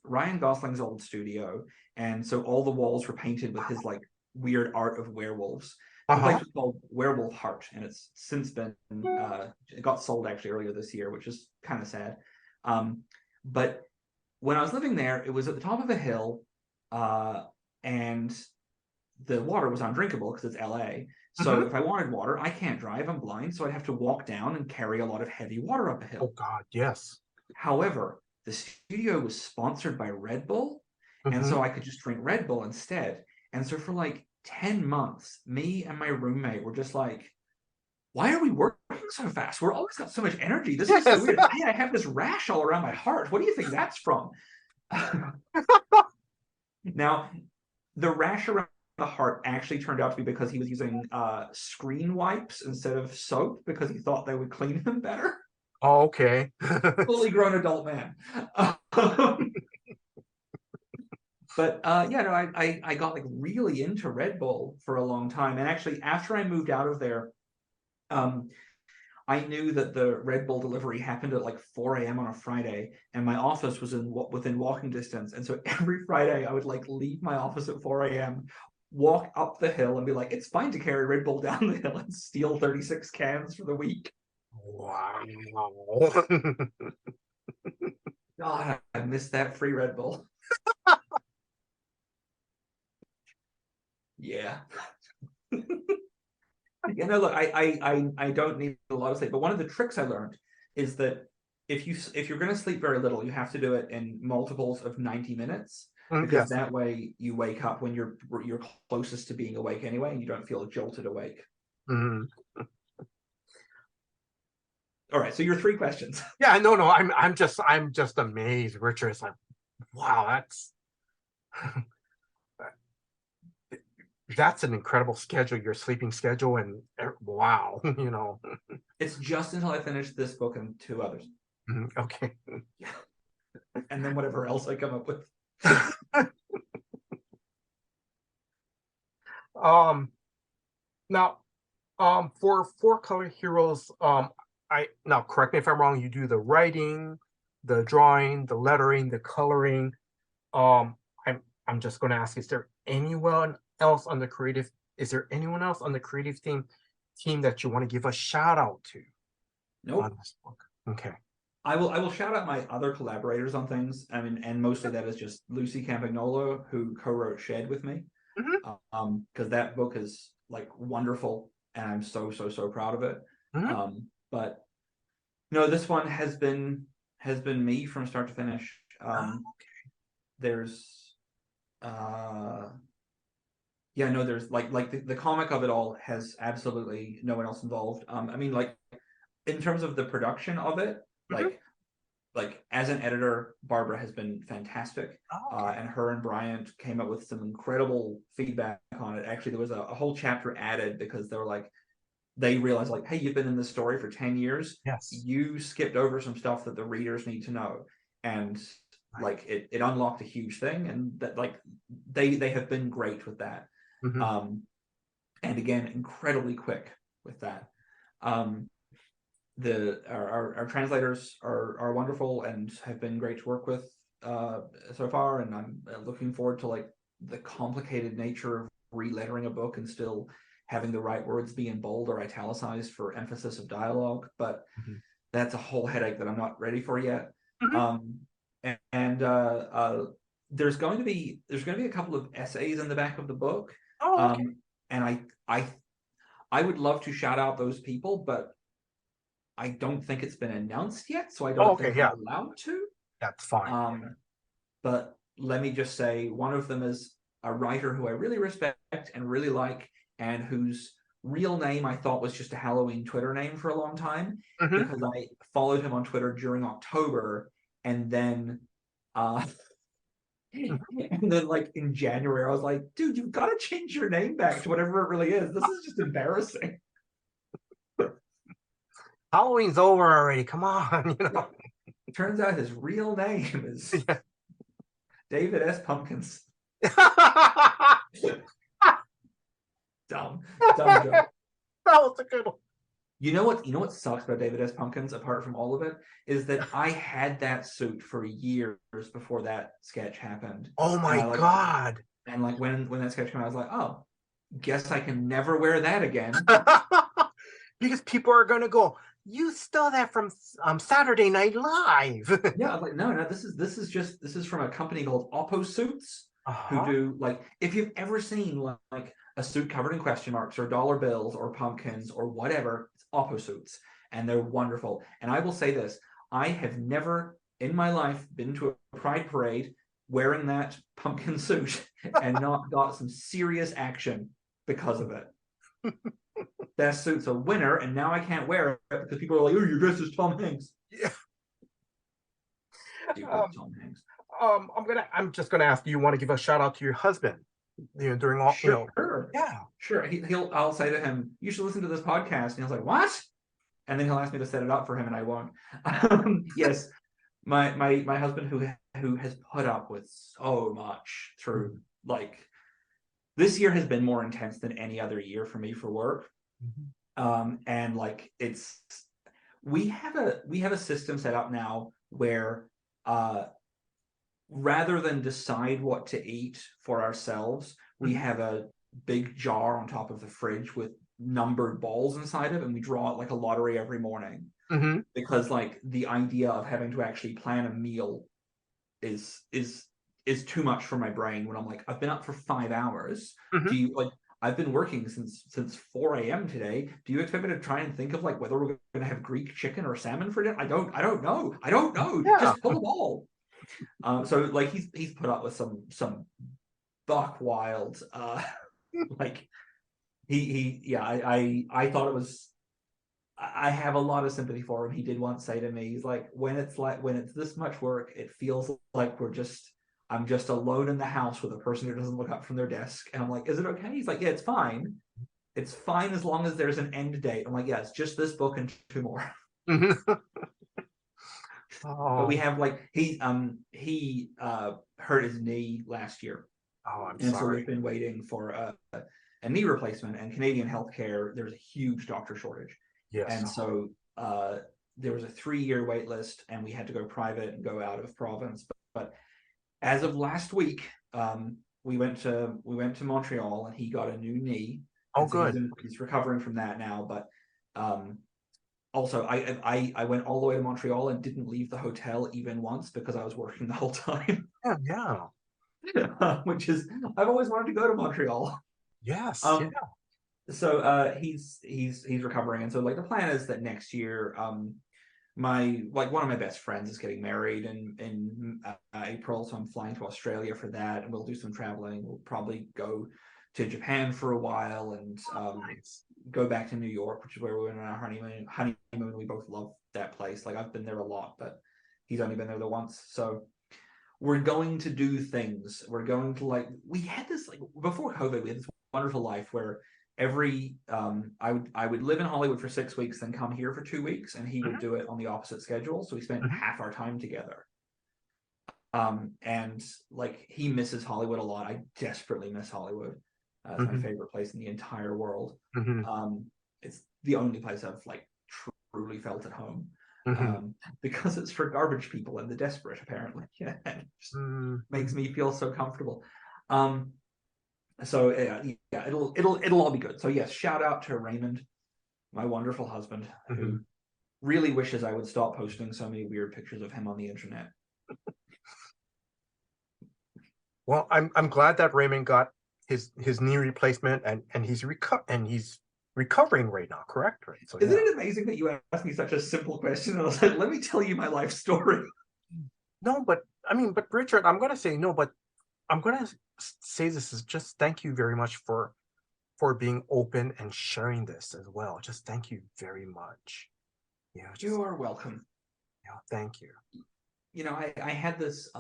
Ryan Gosling's old studio, and so all the walls were painted with his like weird art of werewolves. The place was called Werewolf Heart, and it's since been it got sold actually earlier this year, which is kind of sad. But when I was living there, it was at the top of a hill, and the water was undrinkable because it's LA. So if I wanted water, I can't drive, I'm blind, so I'd have to walk down and carry a lot of heavy water up a hill. Oh God, yes. However, the studio was sponsored by Red Bull, and so I could just drink Red Bull instead. And so for like 10 months, me and my roommate were just like, why are we working so fast? We're always got so much energy. This is so weird. I have this rash all around my heart. What do you think that's from? Now, the rash around the heart actually turned out to be because he was using screen wipes instead of soap because he thought they would clean him better. Oh, okay. Fully grown adult man. But I got like really into Red Bull for a long time. And actually, after I moved out of there, I knew that the Red Bull delivery happened at like 4 a.m. on a Friday, and my office was within walking distance. And so every Friday, I would like leave my office at 4 a.m., walk up the hill, and be like, it's fine to carry Red Bull down the hill and steal 36 cans for the week. Wow. God, I missed that free Red Bull. Yeah. Yeah, know, look, I don't need a lot of sleep, but one of the tricks I learned is that if you're going to sleep very little, you have to do it in multiples of 90 minutes, because Yes. that way you wake up when you're closest to being awake anyway, and you don't feel jolted awake. Mhm. All right, so your 3 questions. Yeah, no, I'm just amazed. Richard is like, wow, that's an incredible schedule, your sleeping schedule, and wow, you know. It's just until I finish this book and 2 others. Okay. And then whatever else I come up with. Now, for Four Color Heroes, now correct me if I'm wrong, you do the writing, the drawing, the lettering, the coloring. I'm just going to ask, is there anyone else on the creative team that you want to give a shout out to Nope. on this book? Okay. I will shout out my other collaborators on things. I mean, and mostly that is just Lucy Campagnolo, who co-wrote Shed with me. Because that book is like wonderful, and I'm so proud of it. But no, this one has been me from start to finish. There's there's like the comic of it all has absolutely no one else involved. I mean, like in terms of the production of it, like as an editor, Barbara has been fantastic. And her and Bryant came up with some incredible feedback on it. Actually, there was a whole chapter added because they realized, like, hey, you've been in this story for 10 years. Yes. You skipped over some stuff that the readers need to know. And like it unlocked a huge thing, and that like they have been great with that. And again, incredibly quick with that. Our translators are wonderful and have been great to work with so far, and I'm looking forward to like the complicated nature of relettering a book and still having the right words be in bold or italicized for emphasis of dialogue. But that's a whole headache that I'm not ready for yet. And there's going to be a couple of essays in the back of the book. And I would love to shout out those people, but I don't think it's been announced yet, so I don't think I'm allowed to. That's fine. But let me just say, one of them is a writer who I really respect and really like, and whose real name I thought was just a Halloween Twitter name for a long time, because I followed him on Twitter during October, and then like in January I was like, dude, you've got to change your name back to whatever it really is. This is just embarrassing. Halloween's over already. Come on, you know. Turns out his real name is David S. Pumpkins. Dumb joke. That was a good one. You know what sucks about David S. Pumpkins, apart from all of it, is that I had that suit for years before that sketch happened. Oh my God. And like when that sketch came out, I was like, oh, guess I can never wear that again. Because people are gonna go, you stole that from Saturday Night Live. Yeah, I'm like, no, this is from a company called Oppo Suits, who do, like, if you've ever seen like a suit covered in question marks or dollar bills or pumpkins or whatever, it's Oppo Suits, and they're wonderful. And I will say this, I have never in my life been to a pride parade wearing that pumpkin suit and not got some serious action because of it. That suit's a winner, and now I can't wear it because people are like, oh, you're dressed as Tom Hanks. Yeah. Tom Hanks. I'm just gonna ask, do you want to give a shout out to your husband? You know, during all, sure. Sure. I'll say to him, you should listen to this podcast. And he'll say, what? And then he'll ask me to set it up for him, and I won't. Yes, my husband who has put up with so much through, like, this year has been more intense than any other year for me for work. And like we have a system set up now where rather than decide what to eat for ourselves, we have a big jar on top of the fridge with numbered balls inside it, and we draw it like a lottery every morning. Because like the idea of having to actually plan a meal is too much for my brain when I'm like, I've been up for 5 hours. Do you, like, I've been working since 4 a.m. today. Do you expect me to try and think of like whether we're going to have Greek chicken or salmon for dinner? I don't know. Yeah. Just pull them all. So like he's put up with some buck wild like I thought it was. I have a lot of sympathy for him. He did once say to me, he's like, when it's this much work, it feels like I'm just alone in the house with a person who doesn't look up from their desk. And I'm like, is it okay? He's like, yeah, it's fine. It's fine as long as there's an end date. I'm like, yeah, it's just this book and 2 more. But we have like he hurt his knee last year. Oh, I'm and sorry. So we've been waiting for a knee replacement, and Canadian healthcare, there's a huge doctor shortage. Yes. And so there was a 3-year wait list, and we had to go private and go out of province. But as of last week, we went to Montreal, and he got a new knee. Oh, so good. He's recovering from that now. But also, I went all the way to Montreal and didn't leave the hotel even once because I was working the whole time. Yeah. Which is, I've always wanted to go to Montreal. Yes. So he's recovering, and so like the plan is that next year, one of my best friends is getting married in April, so I'm flying to Australia for that, and we'll do some traveling. We'll probably go to Japan for a while, and go back to New York, which is where we went on our honeymoon. We both love that place. Like, I've been there a lot, but he's only been there the once. So we're going to do things. We're going to we had this, before COVID, we had this wonderful life where I would live in Hollywood for 6 weeks, then come here for 2 weeks, and he would do it on the opposite schedule. So we spent half our time together. And he misses Hollywood a lot. I desperately miss Hollywood. It's my favorite place in the entire world. It's the only place I've truly felt at home. Because it's for garbage people and the desperate, apparently. Yeah, it just makes me feel so comfortable. So it'll all be good. So yes, shout out to Raymond, my wonderful husband, who really wishes I would stop posting so many weird pictures of him on the internet. Well, I'm glad that Raymond got his knee replacement, and he's recovering right now, correct? Right. So isn't it amazing that you asked me such a simple question? And I was like, let me tell you my life story. No, but Richard, I'm gonna say no, but I'm gonna say this is just thank you very much for being open and sharing this as well. Just thank you very much. Yeah, you are welcome. Yeah, thank you. I had this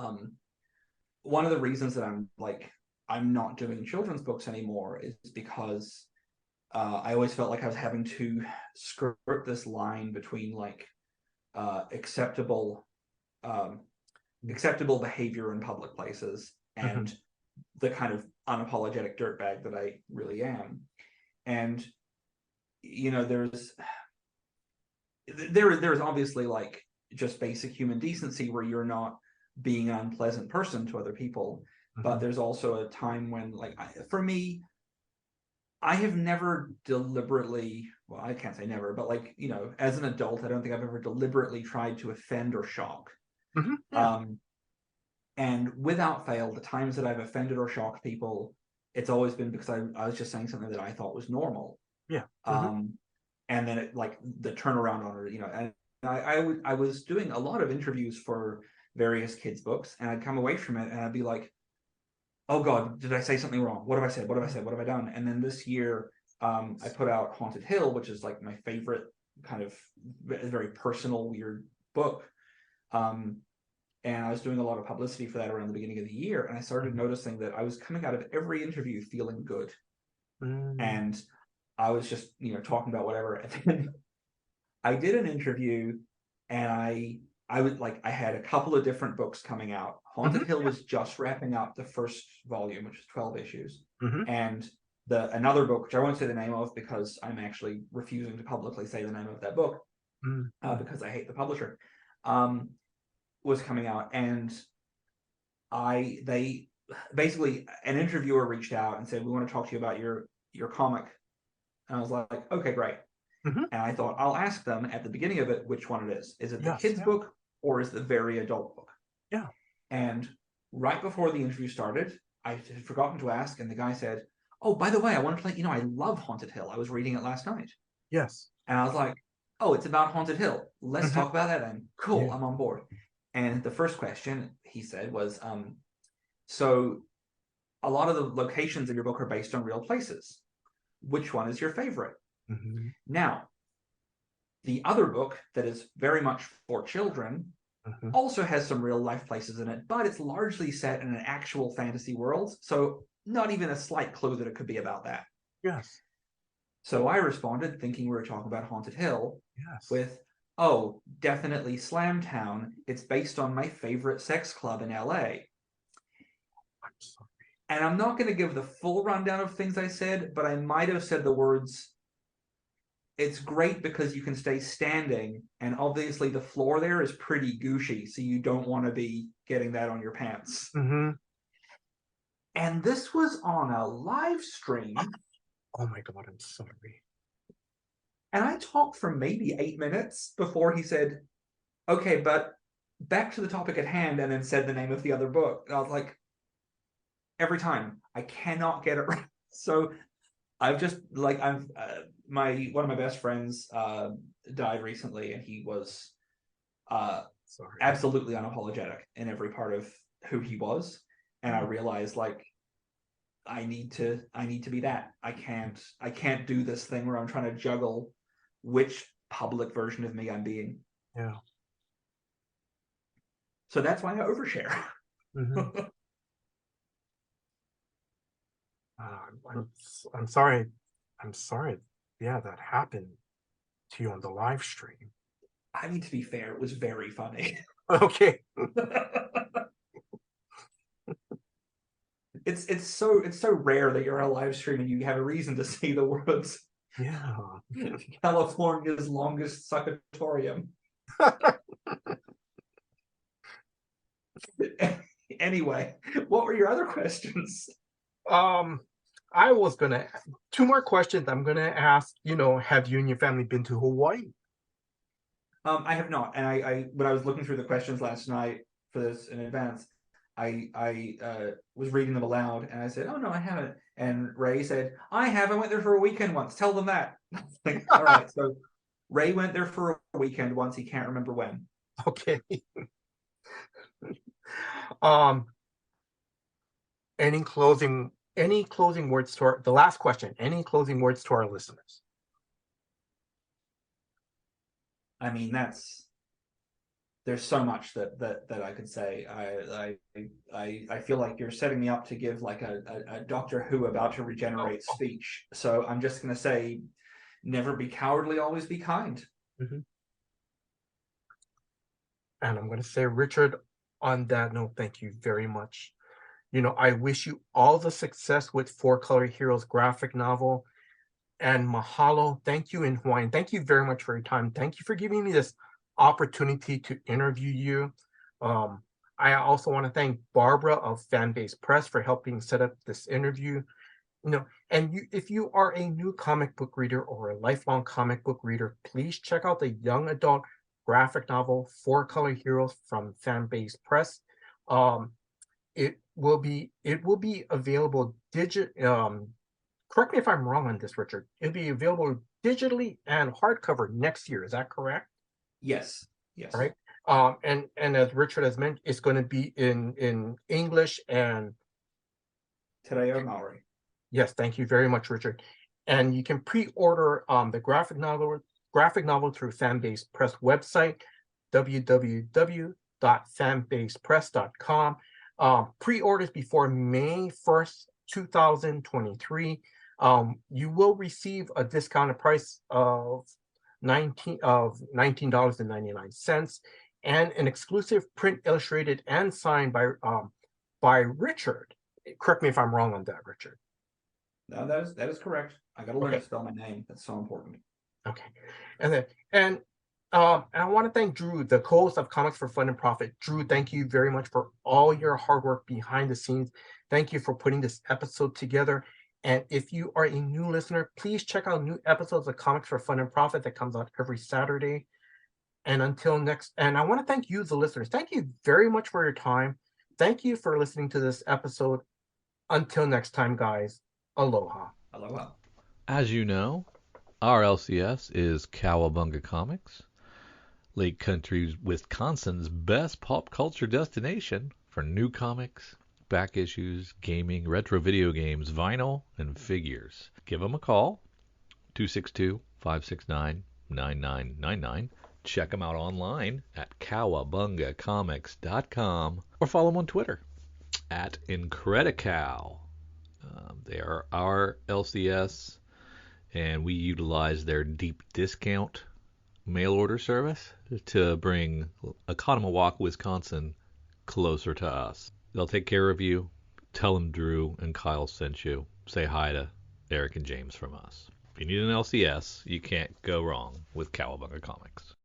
one of the reasons that I'm not doing children's books anymore is because I always felt like I was having to skirt this line between acceptable behavior in public places and the kind of unapologetic dirtbag that I really am. And there's obviously just basic human decency where you're not being an unpleasant person to other people, but there's also a time when for me, I have never deliberately, well, I can't say never, but as an adult, I don't think I've ever deliberately tried to offend or shock. And without fail, the times that I've offended or shocked people, it's always been because I was just saying something that I thought was normal. Yeah. And then it the turnaround on it, and I was doing a lot of interviews for various kids' books, and I'd come away from it and I'd be like, oh God, did I say something wrong? What have I said? What have I said? What have I done? And then this year, I put out Haunted Hill, which is my favorite kind of very personal, weird book. And I was doing a lot of publicity for that around the beginning of the year. And I started noticing that I was coming out of every interview feeling good. And I was just, talking about whatever. And then I did an interview, and I had a couple of different books coming out. Haunted Hill was just wrapping up the first volume, which is 12 issues. And another book, which I won't say the name of because I'm actually refusing to publicly say the name of that book because I hate the publisher, was coming out. And they basically, an interviewer reached out and said, we want to talk to you about your comic. And I was like, okay, great. And I thought, I'll ask them at the beginning of it which one it is. Is it the kids' book or is it the very adult book? Yeah. And right before the interview started, I had forgotten to ask, and the guy said, oh, by the way, I wanted to let you know I love Haunted Hill. I was reading it last night. Yes. And I was like, oh, it's about Haunted Hill. Let's talk about that then. Cool, I'm on board. And the first question he said was, so a lot of the locations in your book are based on real places. Which one is your favorite? Now, the other book that is very much for children also has some real life places in it, but it's largely set in an actual fantasy world. So not even a slight clue that it could be about that. Yes. So I responded, thinking we were talking about Haunted Hill, with, oh, definitely Slamtown. It's based on my favorite sex club in LA. I'm sorry. And I'm not going to give the full rundown of things I said, but I might have said the words, it's great because you can stay standing, and obviously the floor there is pretty gooshy, so you don't want to be getting that on your pants. And this was on a live stream. Oh my God, I'm sorry. And I talked for maybe 8 minutes before he said, okay, but back to the topic at hand, and then said the name of the other book. And I was like, every time, I cannot get it right. So I've just, like, one of my best friends died recently, and he was absolutely unapologetic in every part of who he was. And I realized, like, I need to be that. I can't do this thing where I'm trying to juggle which public version of me I'm being. Yeah. So that's why I overshare. I'm sorry. I'm sorry. Yeah, that happened to you on the live stream. I mean, to be fair, it was very funny. Okay. It's so rare that you're on a live stream and you have a reason to say the words. Yeah. California's longest succatorium. Anyway, what were your other questions? I was gonna, 2 more questions. I'm gonna ask, have you and your family been to Hawaii? I have not. And I when I was looking through the questions last night for this in advance, I was reading them aloud, and I said, oh no, I haven't. And Ray said, I have. I went there for a weekend once. Tell them that. Like, all right. So Ray went there for a weekend once. He can't remember when. Okay. Any closing words to the last question, any closing words to our listeners? I mean, there's so much that I could say. I feel like you're setting me up to give like a Doctor Who about to regenerate speech. So I'm just going to say, never be cowardly, always be kind. And I'm going to say, Richard, on that note, thank you very much. I wish you all the success with 4 Color Heroes graphic novel, and mahalo. Thank you in Hawaiian. Thank you very much for your time. Thank you for giving me this opportunity to interview you. I also want to thank Barbara of Fanbase Press for helping set up this interview. And if you are a new comic book reader or a lifelong comic book reader, please check out the young adult graphic novel 4 Color Heroes from Fanbase Press. It will be available correct me if I'm wrong on this, Richard. It'll be available digitally and hardcover next year. Is that correct? Yes. All right. And as Richard has mentioned, it's going to be in English and Today or Maori. Yes, thank you very much, Richard. And you can pre-order the graphic novel through Fanbase Press website, www.fanbasepress.com. Pre-orders before May 1st, 2023. You will receive a discounted price of $19.99 and an exclusive print, illustrated, and signed by Richard. Correct me if I'm wrong on that, Richard. No, that is correct. I got to learn to spell my name. That's so important. Okay, and I want to thank Drew, the co-host of Comics for Fun and Profit. Drew, thank you very much for all your hard work behind the scenes. Thank you for putting this episode together. And if you are a new listener, please check out new episodes of Comics for Fun and Profit that comes out every Saturday. And until next, and I want to thank you, the listeners. Thank you very much for your time. Thank you for listening to this episode. Until next time, guys, Aloha. Aloha. As you know, our LCS is Cowabunga Comics, Lake Country, Wisconsin's best pop culture destination for new comics, back issues, gaming, retro video games, vinyl, and figures. Give them a call, 262-569-9999. Check them out online at cowabungacomics.com or follow them on Twitter at Incredicow. They are our LCS, and we utilize their deep discount mail order service to bring Oconomowoc, Wisconsin closer to us. They'll take care of you. Tell them Drew and Kyle sent you. Say hi to Eric and James from us. If you need an LCS, you can't go wrong with Cowabunga Comics.